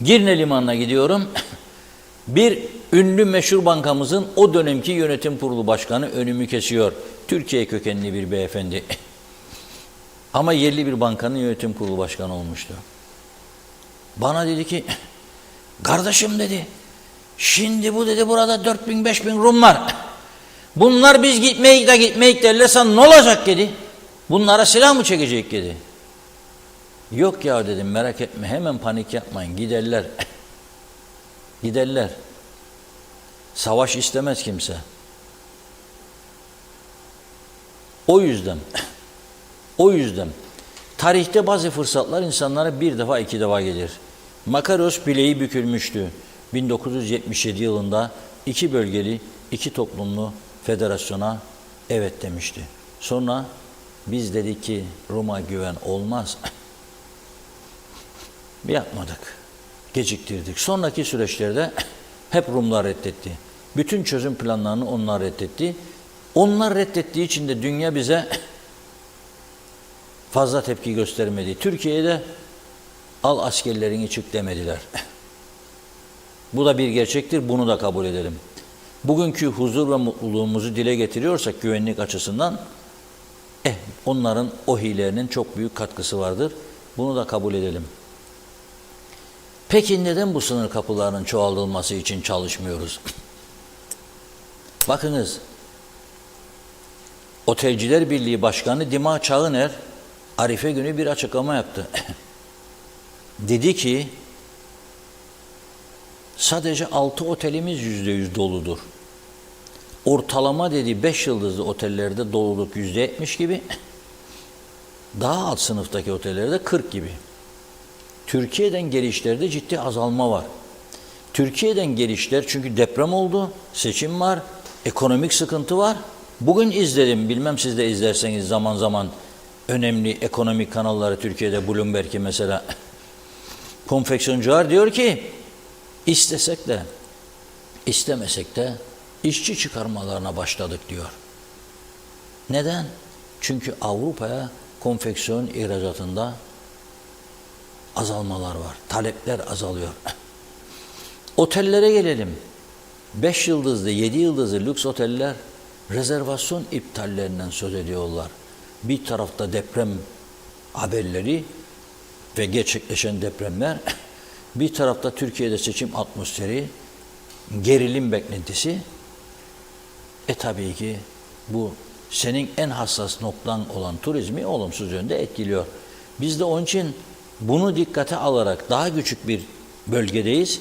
Girne Limanı'na gidiyorum. Bir ünlü meşhur bankamızın o dönemki yönetim kurulu başkanı önümü kesiyor. Türkiye kökenli bir beyefendi. Ama yerli bir bankanın yönetim kurulu başkanı olmuştu. Bana dedi ki, kardeşim dedi, şimdi bu dedi burada 4000-5000 Rum var. Bunlar biz gitmeyik derlerse ne olacak dedi. Bunlara silah mı çekecek dedi. Yok ya dedim, merak etme, hemen panik yapmayın, giderler. Giderler. Savaş istemez kimse. O yüzden tarihte bazı fırsatlar insanlara bir defa iki defa gelir. Makaros bileği bükülmüştü. 1977 yılında iki bölgeli, iki toplumlu federasyona evet demişti. Sonra biz dedik ki Rum'a güven olmaz. Yapmadık. geciktirdik. Sonraki süreçlerde hep Rumlar reddetti. Bütün çözüm planlarını onlar reddetti. Onlar reddettiği için de dünya bize fazla tepki göstermedi. Türkiye'de al askerlerini çık demediler. Bu da bir gerçektir, bunu da kabul edelim. Bugünkü huzur ve mutluluğumuzu dile getiriyorsak güvenlik açısından, onların o hilelerinin çok büyük katkısı vardır. Bunu da kabul edelim. Peki neden bu sınır kapılarının çoğaltılması için çalışmıyoruz? Bakınız, Otelciler Birliği Başkanı Dima Çağıner, Arife günü bir açıklama yaptı. Dedi ki, sadece 6 otelimiz %100 doludur. Ortalama dedi 5 yıldızlı otellerde doluluk %70 gibi, daha alt sınıftaki otellerde 40 gibi. Türkiye'den gelişlerde ciddi azalma var. Türkiye'den gelişler çünkü deprem oldu, seçim var, ekonomik sıkıntı var. Bugün izledim, bilmem siz de izlerseniz zaman zaman önemli ekonomik kanalları Türkiye'de, Bloomberg'i mesela. Konfeksiyoncular diyor ki, istesek de, istemesek de işçi çıkarmalarına başladık diyor. Neden? Çünkü Avrupa'ya konfeksiyon ihracatında azalmalar var. Talepler azalıyor. Otellere gelelim. 5 yıldızlı, 7 yıldızlı lüks oteller rezervasyon iptallerinden söz ediyorlar. Bir tarafta deprem haberleri ve gerçekleşen depremler, bir tarafta Türkiye'de seçim atmosferi, gerilim beklentisi. Tabii ki bu senin en hassas noktan olan turizmi olumsuz yönde etkiliyor. Biz de onun için bunu dikkate alarak, daha küçük bir bölgedeyiz.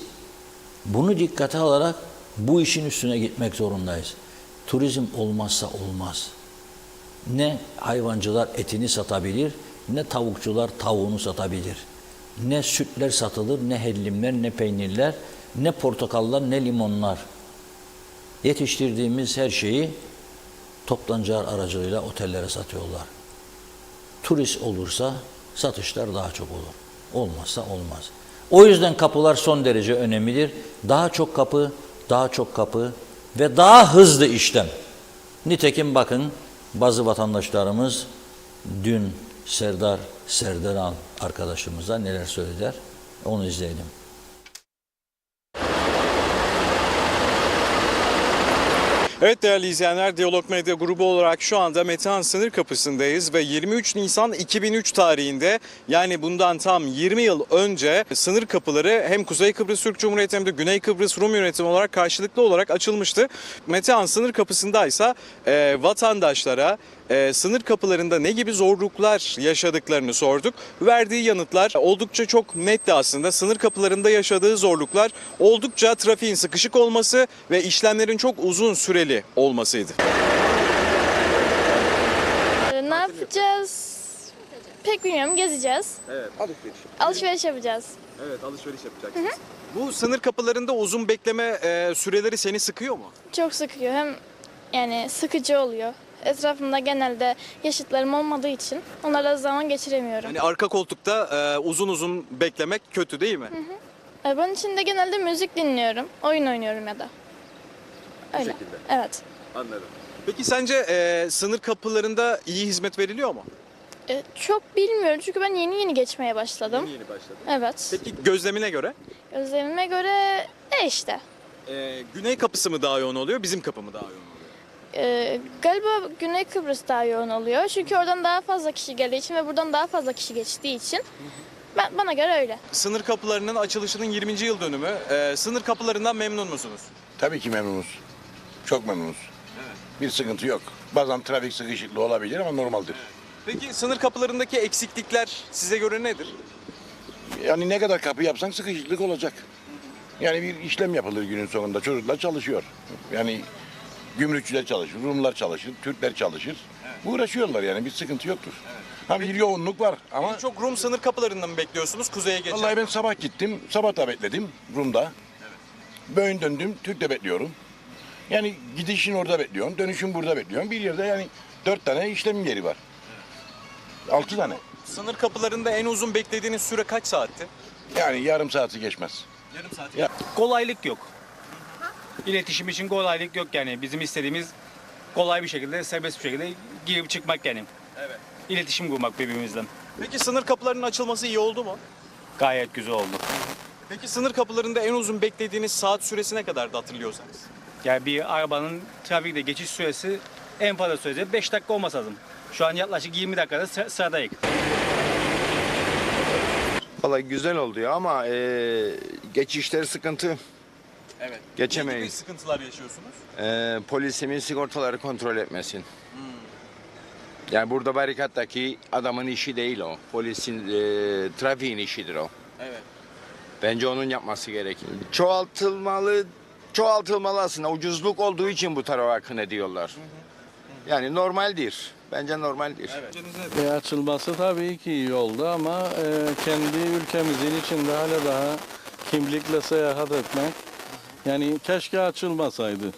Bunu dikkate alarak bu işin üstüne gitmek zorundayız. Turizm olmazsa olmaz. Ne hayvancılar etini satabilir, ne tavukçular tavuğunu satabilir. Ne sütler satılır, ne hellimler, ne peynirler, ne portakallar, ne limonlar. Yetiştirdiğimiz her şeyi toptancılar aracılığıyla otellere satıyorlar. Turist olursa satışlar daha çok olur. Olmazsa olmaz. O yüzden kapılar son derece önemlidir. Daha çok kapı, daha çok kapı ve daha hızlı işlem. Nitekim bakın bazı vatandaşlarımız dün Serdar Serdaran arkadaşımıza neler söylediler. Onu izleyelim. Evet değerli izleyenler, Diyalog Medya Grubu olarak şu anda Metehan sınır kapısındayız ve 23 Nisan 2003 tarihinde, yani bundan tam 20 yıl önce sınır kapıları hem Kuzey Kıbrıs Türk Cumhuriyeti hem de Güney Kıbrıs Rum Yönetimi olarak karşılıklı olarak açılmıştı. Metehan sınır kapısındaysa vatandaşlara sınır kapılarında ne gibi zorluklar yaşadıklarını sorduk. Verdiği yanıtlar oldukça çok netti aslında. Sınır kapılarında yaşadığı zorluklar oldukça trafiğin sıkışık olması ve işlemlerin çok uzun süreli olmasıydı. Ne yapacağız? Pek bilmiyorum, gezeceğiz. Evet, Alışveriş yapacağız. Evet, alışveriş yapacaksınız. Bu sınır kapılarında uzun bekleme süreleri seni sıkıyor mu? Çok sıkıyor. Hem yani sıkıcı oluyor. Etrafımda genelde yaşıtlarım olmadığı için onlarla zaman geçiremiyorum. Yani arka koltukta uzun uzun beklemek kötü değil mi? Bunun için de genelde müzik dinliyorum, oyun oynuyorum ya da. Öyle. Bu şekilde. Evet. Anladım. Peki sence sınır kapılarında iyi hizmet veriliyor mu? Çok bilmiyorum çünkü ben yeni geçmeye başladım. Yeni başladı. Evet. Peki gözlemine göre? Gözlemime göre işte. Güney kapısı mı daha yoğun oluyor, bizim kapı mı daha yoğun oluyor? Galiba Güney Kıbrıs daha yoğun oluyor. Çünkü oradan daha fazla kişi geldiği için ve buradan daha fazla kişi geçtiği için. Bana göre öyle. Sınır kapılarının açılışının 20. yıl dönümü. Sınır kapılarından memnun musunuz? Tabii ki memnunuz. Çok memnunuz. Evet. Bir sıkıntı yok. Bazen trafik sıkışıklığı olabilir ama normaldir. Peki sınır kapılarındaki eksiklikler size göre nedir? Yani ne kadar kapı yapsan sıkışıklık olacak. Yani bir işlem yapılır günün sonunda. Çocuklar çalışıyor. Yani gümrükçüler çalışır, Rumlar çalışır, Türkler çalışır. Evet. Uğraşıyorlar yani, bir sıkıntı yoktur. Evet. Ha, bir yoğunluk var ama... Çok Rum sınır kapılarından mı bekliyorsunuz kuzeye geçen? Vallahi ben sabah gittim, sabah da bekledim Rum'da. Evet. Böğün döndüm, Türk'te bekliyorum. Yani gidişin orada bekliyorum, dönüşün burada bekliyorum. Bir yerde yani 4 tane işlem yeri var. Evet. 6 tane. Sınır kapılarında en uzun beklediğiniz süre kaç saatti? Yani yarım saati geçmez. Yarım saat. Kolaylık yok. İletişim için kolaylık yok yani. Bizim istediğimiz kolay bir şekilde, serbest bir şekilde girip çıkmak yani. Evet. İletişim kurmak birbirimizden. Peki sınır kapılarının açılması iyi oldu mu? Gayet güzel oldu. Peki sınır kapılarında en uzun beklediğiniz saat süresi ne kadardı hatırlıyorsanız? Yani bir arabanın trafikte geçiş süresi en fazla süresi 5 dakika olması lazım. Şu an yaklaşık 20 dakikada sıradayız. Vallahi güzel oldu ya ama geçişleri sıkıntı. Evet. Geçemeyiz. Ne gibi sıkıntılar yaşıyorsunuz? Polisimin sigortaları kontrol etmesin. Yani burada barikattaki adamın işi değil o. Polisin, trafiğin işidir o. Evet. Bence onun yapması gerekir. Çoğaltılmalı aslında. Ucuzluk olduğu için bu tarafa akın ediyorlar. Yani normaldir. Bence normaldir. Evet. Açılması tabii ki iyi oldu ama kendi ülkemizin içinde hala daha kimlikle seyahat etmek, yani keşke açılmasaydı.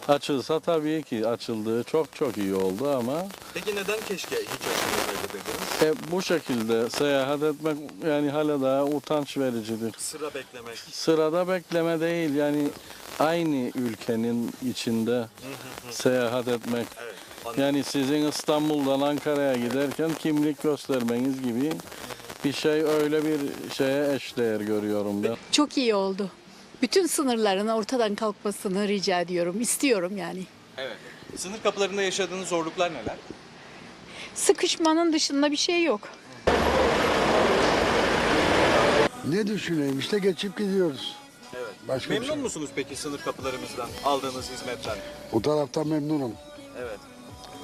Açılsa tabii ki açıldığı çok iyi oldu ama Peki neden keşke hiç açılmasaydı dediniz? bu şekilde seyahat etmek yani hala daha utanç vericidir. Sıra beklemek. Sırada bekleme değil, yani aynı ülkenin içinde seyahat etmek. Evet. Yani sizin İstanbul'dan Ankara'ya giderken kimlik göstermeniz gibi bir şey, öyle bir şeye eşdeğer görüyorum ben. Çok iyi oldu. Bütün sınırların ortadan kalkmasını rica ediyorum, istiyorum yani. Evet. Sınır kapılarında yaşadığınız zorluklar neler? Sıkışmanın dışında bir şey yok. Ne düşüneyim işte geçip gidiyoruz. Evet. Başka bir Memnun şey. musunuz peki sınır kapılarımızdan, aldığınız hizmetten? Bu taraftan memnunum. Evet.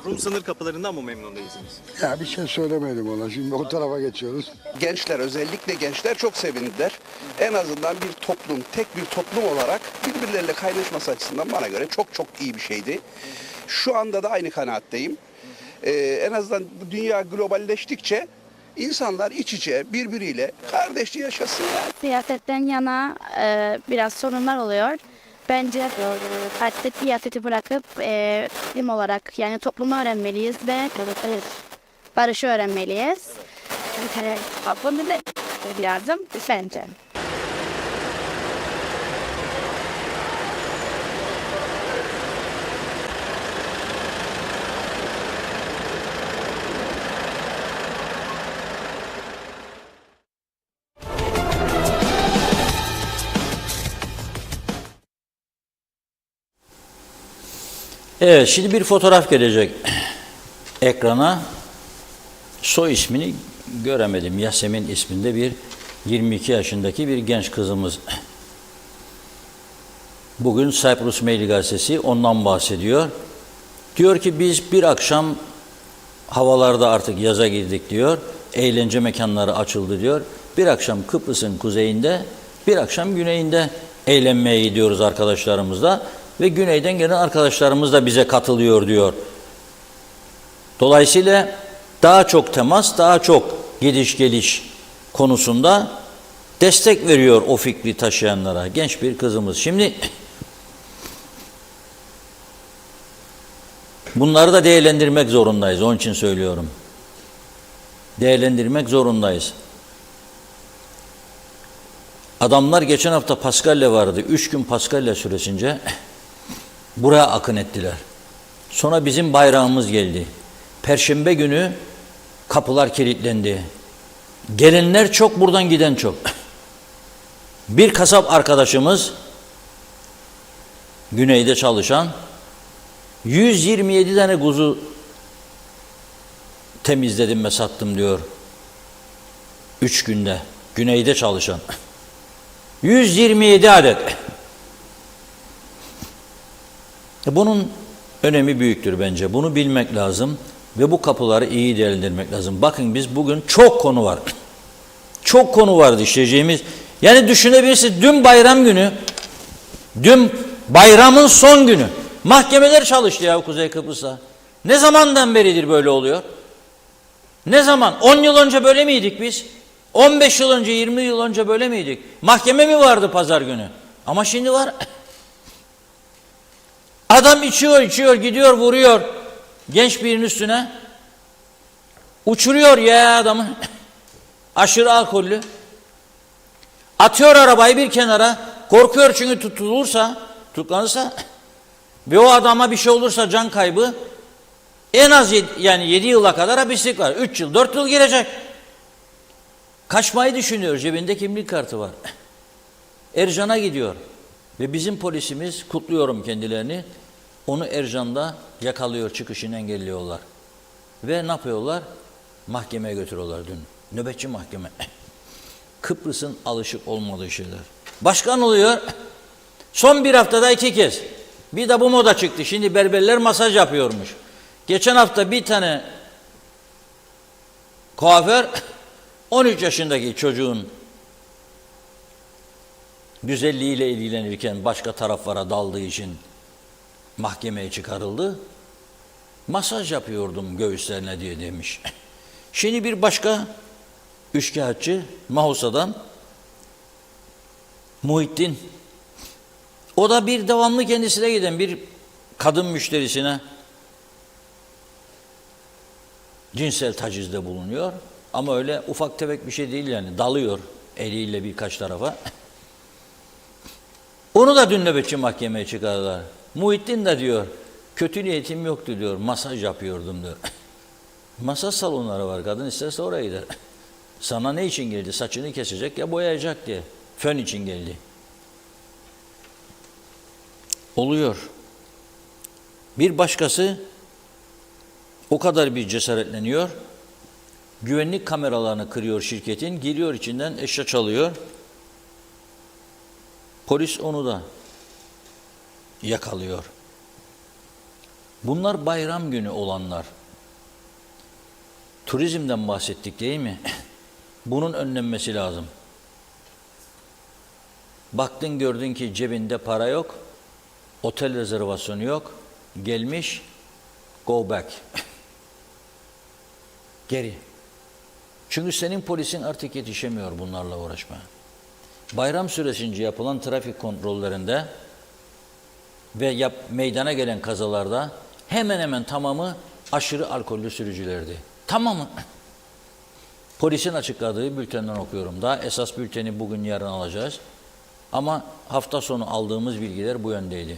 Rum sınır kapılarından mı memnun değilsiniz? Ya bir şey söylemedim ona. Şimdi o tarafa geçiyoruz. Gençler, özellikle gençler çok sevindiler. En azından bir toplum, tek bir toplum olarak birbirleriyle kaynaşması açısından bana göre çok iyi bir şeydi. Şu anda da aynı kanaatteyim. En azından bu dünya globalleştikçe insanlar iç içe birbiriyle kardeşçe yaşasın. Siyasetten yana biraz sorunlar oluyor. Bence siyaseti bırakıp ilim olarak yani toplumu öğrenmeliyiz ve barışı öğrenmeliyiz. Bunu da lazım bence. Evet, şimdi bir fotoğraf gelecek ekrana. Soy ismini göremedim. Yasemin isminde bir 22 yaşındaki bir genç kızımız. Bugün Cyprus Mail gazetesi ondan bahsediyor. Diyor ki biz bir akşam, havalarda artık yaza girdik diyor, eğlence mekanları açıldı diyor. Bir akşam Kıbrıs'ın kuzeyinde, bir akşam güneyinde eğlenmeye gidiyoruz arkadaşlarımızla. Ve güneyden gelen arkadaşlarımız da bize katılıyor diyor. Dolayısıyla daha çok temas, daha çok gidiş geliş konusunda destek veriyor o fikri taşıyanlara. Genç bir kızımız. Şimdi bunları da değerlendirmek zorundayız. Onun için söylüyorum. Değerlendirmek zorundayız. Adamlar geçen hafta Paskalya vardı. 3 gün Paskalya süresince buraya akın ettiler. Sonra bizim bayrağımız geldi. Perşembe günü kapılar kilitlendi. Gelenler çok, buradan giden çok. Bir kasap arkadaşımız, güneyde çalışan, 127 tane kuzu temizledim ve sattım diyor. 3 günde. Güneyde çalışan. 127 adet. Bunun önemi büyüktür bence. Bunu bilmek lazım ve bu kapıları iyi değerlendirmek lazım. Bakın biz bugün çok konu var. Çok konu vardı işleyeceğimiz. Yani düşünebilirsiniz, dün bayram günü, dün bayramın son günü mahkemeler çalıştı ya Kuzey Kıbrıs'ta. Ne zamandan beridir böyle oluyor? Ne zaman? 10 yıl önce böyle miydik biz? 15 yıl önce, 20 yıl önce böyle miydik? Mahkeme mi vardı pazar günü? Ama şimdi var. Adam içiyor, gidiyor, vuruyor genç birinin üstüne. Uçuruyor ya adamı. Aşırı alkollü. Atıyor arabayı bir kenara. Korkuyor çünkü tutuklanırsa ve o adama bir şey olursa can kaybı en az yani 7 yıla kadar hapislik var. 3 yıl, 4 yıl girecek. Kaçmayı düşünüyor. Cebinde kimlik kartı var. Ercan'a gidiyor. Ve bizim polisimiz, kutluyorum kendilerini, onu Ercan'da yakalıyor, çıkışını engelliyorlar. Ve ne yapıyorlar? Mahkemeye götürüyorlar dün. Nöbetçi mahkeme. Kıbrıs'ın alışık olmadığı şeyler. Başkan oluyor. Son bir haftada 2 kez. Bir de bu moda çıktı. Şimdi berberler masaj yapıyormuş. Geçen hafta bir tane kuaför 13 yaşındaki çocuğun güzelliğiyle ilgilenirken başka taraflara daldığı için mahkemeye çıkarıldı. Masaj yapıyordum göğüslerine diye demiş. Şimdi bir başka üçkağıtçı Mahusa'dan Muhittin. O da bir devamlı kendisine giden bir kadın müşterisine cinsel tacizde bulunuyor. Ama öyle ufak tefek bir şey değil yani. Dalıyor eliyle birkaç tarafa. Onu da dün nöbetçi mahkemeye çıkardılar. Muhittin de diyor, kötü niyetim yoktu diyor, masaj yapıyordum diyor. Masaj salonları var, kadın isterse oraya gider. Sana ne için geldi? Saçını kesecek ya boyayacak diye. Fön için geldi. Oluyor. Bir başkası o kadar bir cesaretleniyor. Güvenlik kameralarını kırıyor şirketin, giriyor içinden eşya çalıyor. Polis onu da yakalıyor. Bunlar bayram günü olanlar. Turizmden bahsettik değil mi? Bunun önlenmesi lazım. Baktın gördün ki cebinde para yok, otel rezervasyonu yok, gelmiş, go back. Geri. Çünkü senin polisin artık yetişemiyor bunlarla uğraşmaya. Bayram süresince yapılan trafik kontrollerinde ve meydana gelen kazalarda hemen hemen tamamı aşırı alkollü sürücülerdi. Tamamı. Polisin açıkladığı bültenden okuyorum. Daha esas bülteni bugün yarın alacağız. Ama hafta sonu aldığımız bilgiler bu yöndeydi.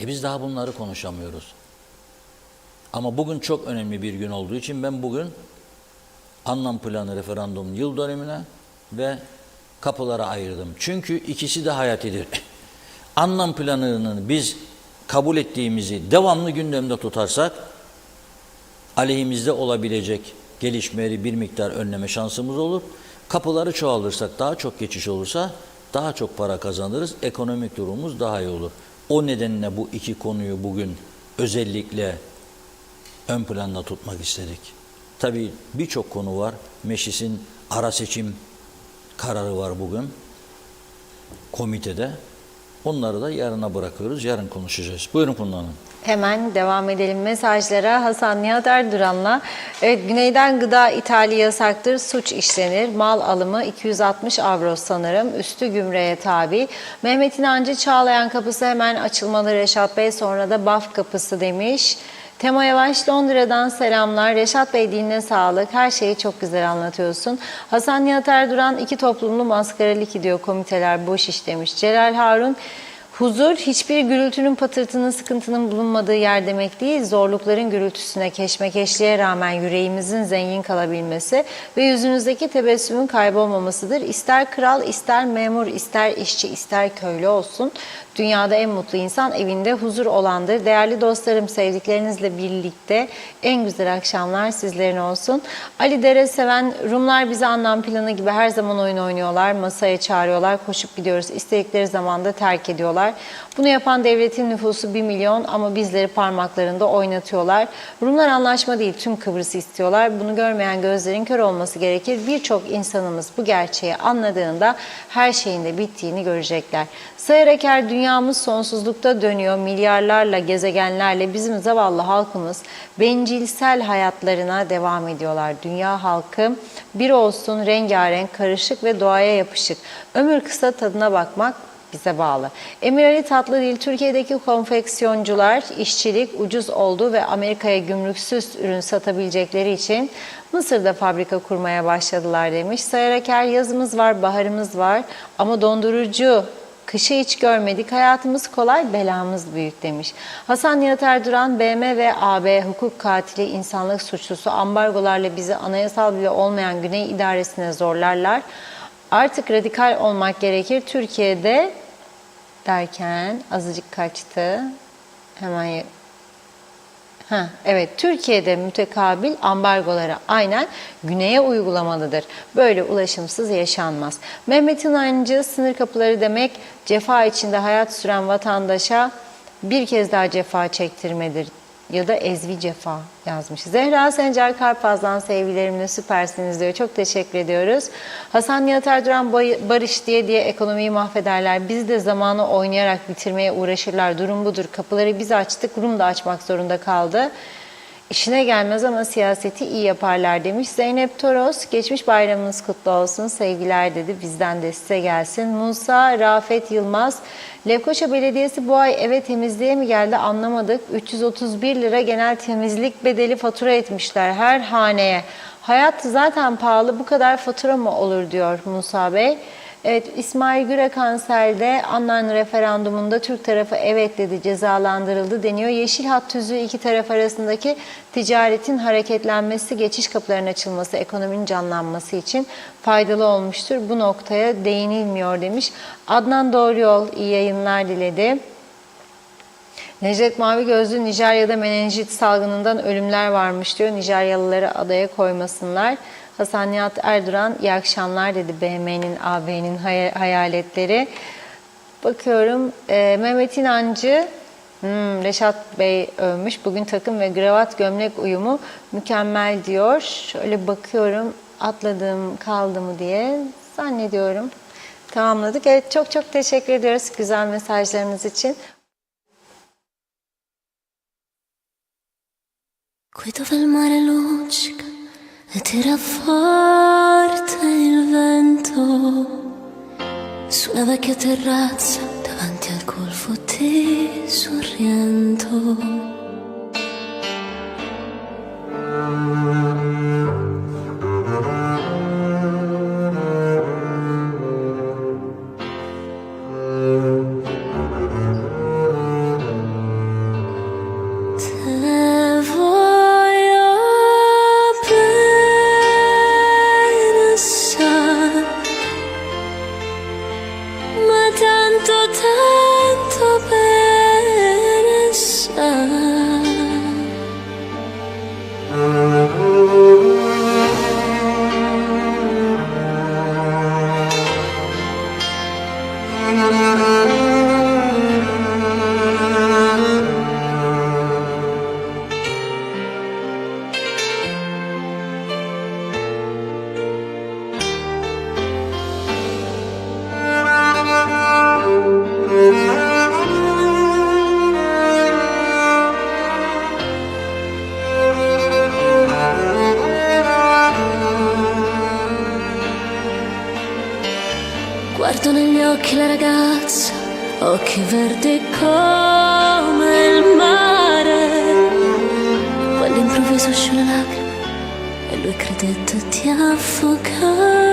Biz daha bunları konuşamıyoruz. Ama bugün çok önemli bir gün olduğu için ben bugün anlam planı referandum yıl dönümüne ve kapılara ayırdım. Çünkü ikisi de hayatidir. Anlam planını biz kabul ettiğimizi devamlı gündemde tutarsak aleyhimizde olabilecek gelişmeleri bir miktar önleme şansımız olur. Kapıları çoğalırsak, daha çok geçiş olursa daha çok para kazanırız. Ekonomik durumumuz daha iyi olur. O nedenle bu iki konuyu bugün özellikle ön planda tutmak istedik. Tabii birçok konu var. Meclisin ara seçim kararı var bugün komitede. Onları da yarına bırakıyoruz. Yarın konuşacağız. Buyurun Funda Hanım. Hemen devam edelim mesajlara. Hasan Nihat Erduran'la. Evet, güneyden gıda ithali yasaktır, suç işlenir. Mal alımı 260 avro sanırım. Üstü gümrüğe tabi. Mehmet İnancı Çağlayan kapısı hemen açılmalı Reşat Bey. Sonra da Baf kapısı demiş. Tema Yavaş Londra'dan selamlar. Reşat Bey diline sağlık. Her şeyi çok güzel anlatıyorsun. Hasan Nihat Erduran 2 toplumlu maskaralık gidiyor. Komiteler boş iş demiş. Celal Harun huzur hiçbir gürültünün, patırtının, sıkıntının bulunmadığı yer demek değil. Zorlukların gürültüsüne, keşmekeşliğe rağmen yüreğimizin zengin kalabilmesi ve yüzünüzdeki tebessümün kaybolmamasıdır. İster kral, ister memur, ister işçi, ister köylü olsun. Dünyada en mutlu insan evinde huzur olandır. Değerli dostlarım, sevdiklerinizle birlikte en güzel akşamlar sizlerin olsun. Ali Dere seven Rumlar bize anlam planı gibi her zaman oyun oynuyorlar. Masaya çağırıyorlar, koşup gidiyoruz. İstedikleri zaman da terk ediyorlar. Bunu yapan devletin nüfusu 1 milyon ama bizleri parmaklarında oynatıyorlar. Rumlar anlaşma değil, tüm Kıbrıs'ı istiyorlar. Bunu görmeyen gözlerin kör olması gerekir. Birçok insanımız bu gerçeği anladığında her şeyin de bittiğini görecekler. Sayarak her dünyamız sonsuzlukta dönüyor. Milyarlarla, gezegenlerle bizim zavallı halkımız bencilsel hayatlarına devam ediyorlar. Dünya halkı bir olsun, rengarenk, karışık ve doğaya yapışık. Ömür kısa, tadına bakmak bize bağlı. Emir Ali Tatlıdil, Türkiye'deki konfeksiyoncular işçilik ucuz oldu ve Amerika'ya gümrüksüz ürün satabilecekleri için Mısır'da fabrika kurmaya başladılar demiş. Sayar Aker, yazımız var, baharımız var ama dondurucu kışı hiç görmedik. Hayatımız kolay, belamız büyük demiş. Hasan Nihat Erduran, BM ve AB hukuk katili, insanlık suçlusu ambargolarla bizi anayasal bile olmayan Güney idaresine zorlarlar. Artık radikal olmak gerekir. Türkiye'de derken azıcık kaçtı. Hemen evet, Türkiye'de mütekabil ambargoları aynen güneye uygulamalıdır. Böyle ulaşımsız yaşanmaz. Mehmet İnancı, sınır kapıları demek cefa içinde hayat süren vatandaşa bir kez daha cefa çektirmedir ya da ezvi cefa yazmış. Zehra Sencer Karpaz'dan sevgilerimle süpersiniz diyor. Çok teşekkür ediyoruz. Hasan Nihat Erduran, barış diye ekonomiyi mahvederler. Bizi de zamanı oynayarak bitirmeye uğraşırlar. Durum budur. Kapıları biz açtık. Rum da açmak zorunda kaldı. İşine gelmez ama siyaseti iyi yaparlar demiş. Zeynep Toros, geçmiş bayramınız kutlu olsun. Sevgiler dedi. Bizden de size gelsin. Musa Rafet Yılmaz, Lefkoşa Belediyesi bu ay eve temizliğe mi geldi anlamadık. 331 lira genel temizlik bedeli fatura etmişler her haneye. Hayat zaten pahalı, bu kadar fatura mı olur diyor Musa Bey. Evet, İsmail Güre Kanser'de Annan referandumunda Türk tarafı evet dedi, cezalandırıldı deniyor. Yeşil hat tüzüğü iki taraf arasındaki ticaretin hareketlenmesi, geçiş kapılarının açılması, ekonominin canlanması için faydalı olmuştur. Bu noktaya değinilmiyor demiş. Adnan Doğruyol iyi yayınlar diledi. Necdet Mavi Gözlü, Nijerya'da menenjit salgınından ölümler varmış diyor. Nijeryalıları adaya koymasınlar. Hasan Nihat Erduran, iyi akşamlar dedi. BM'nin, AB'nin hayaletleri. Bakıyorum, Mehmet İnancı, Reşat Bey övmüş. Bugün takım ve kravat gömlek uyumu mükemmel diyor. Şöyle bakıyorum, atladığım kaldı mı diye zannediyorum. Tamamladık. Evet, çok çok teşekkür ediyoruz güzel mesajlarınız için. Qui dove il mare luccica e tira forte il vento, su una vecchia terrazza davanti al golfo di Sorrento. Guardo negli occhi la ragazza, occhi verdi come il mare. Poi all'improvviso uscì una lacrima e lui credette di affogare.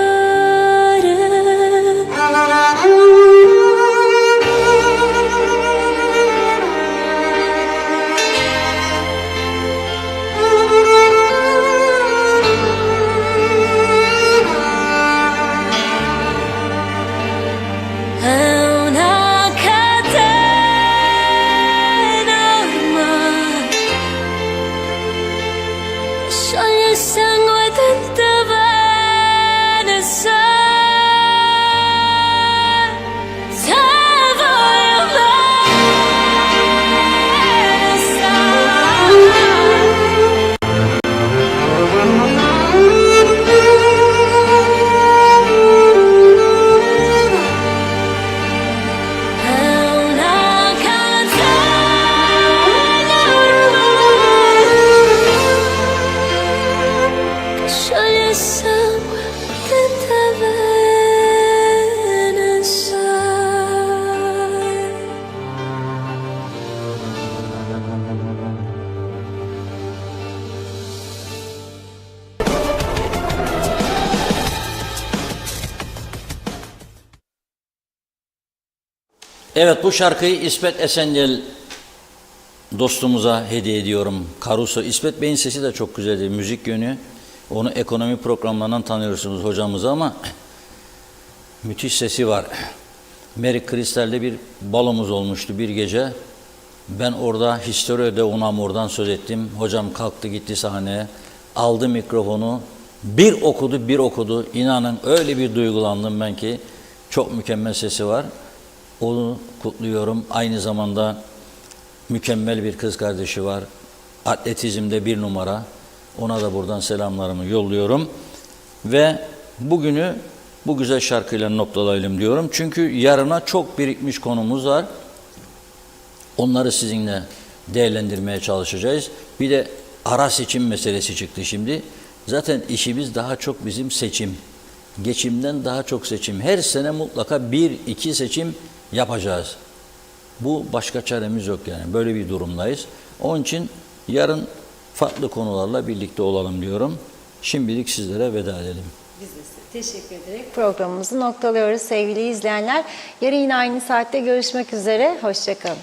Evet, bu şarkıyı İsmet Esengel dostumuza hediye ediyorum. Caruso. İsmet Bey'in sesi de çok güzeldi. Müzik yönü. Onu ekonomi programlarından tanıyorsunuz hocamızı ama müthiş sesi var. Mary Crystal'de bir balomuz olmuştu bir gece. Ben orada Historia de un Amor'dan söz ettim. Hocam kalktı gitti sahneye. Aldı mikrofonu. Bir okudu. İnanın öyle bir duygulandım ben ki. Çok mükemmel sesi var. Onu kutluyorum. Aynı zamanda mükemmel bir kız kardeşi var. Atletizmde 1 numara. Ona da buradan selamlarımı yolluyorum. Ve bugünü bu güzel şarkıyla noktalayalım diyorum. Çünkü yarına çok birikmiş konumuz var. Onları sizinle değerlendirmeye çalışacağız. Bir de ara seçim meselesi çıktı şimdi. Zaten işimiz daha çok bizim seçim. Geçimden daha çok seçim. Her sene mutlaka 1-2 seçim yapacağız. Bu başka çaremiz yok yani. Böyle bir durumdayız. Onun için yarın farklı konularla birlikte olalım diyorum. Şimdilik sizlere veda edelim. Biz de size teşekkür ederek programımızı noktalıyoruz sevgili izleyenler. Yarın yine aynı saatte görüşmek üzere. Hoşça kalın.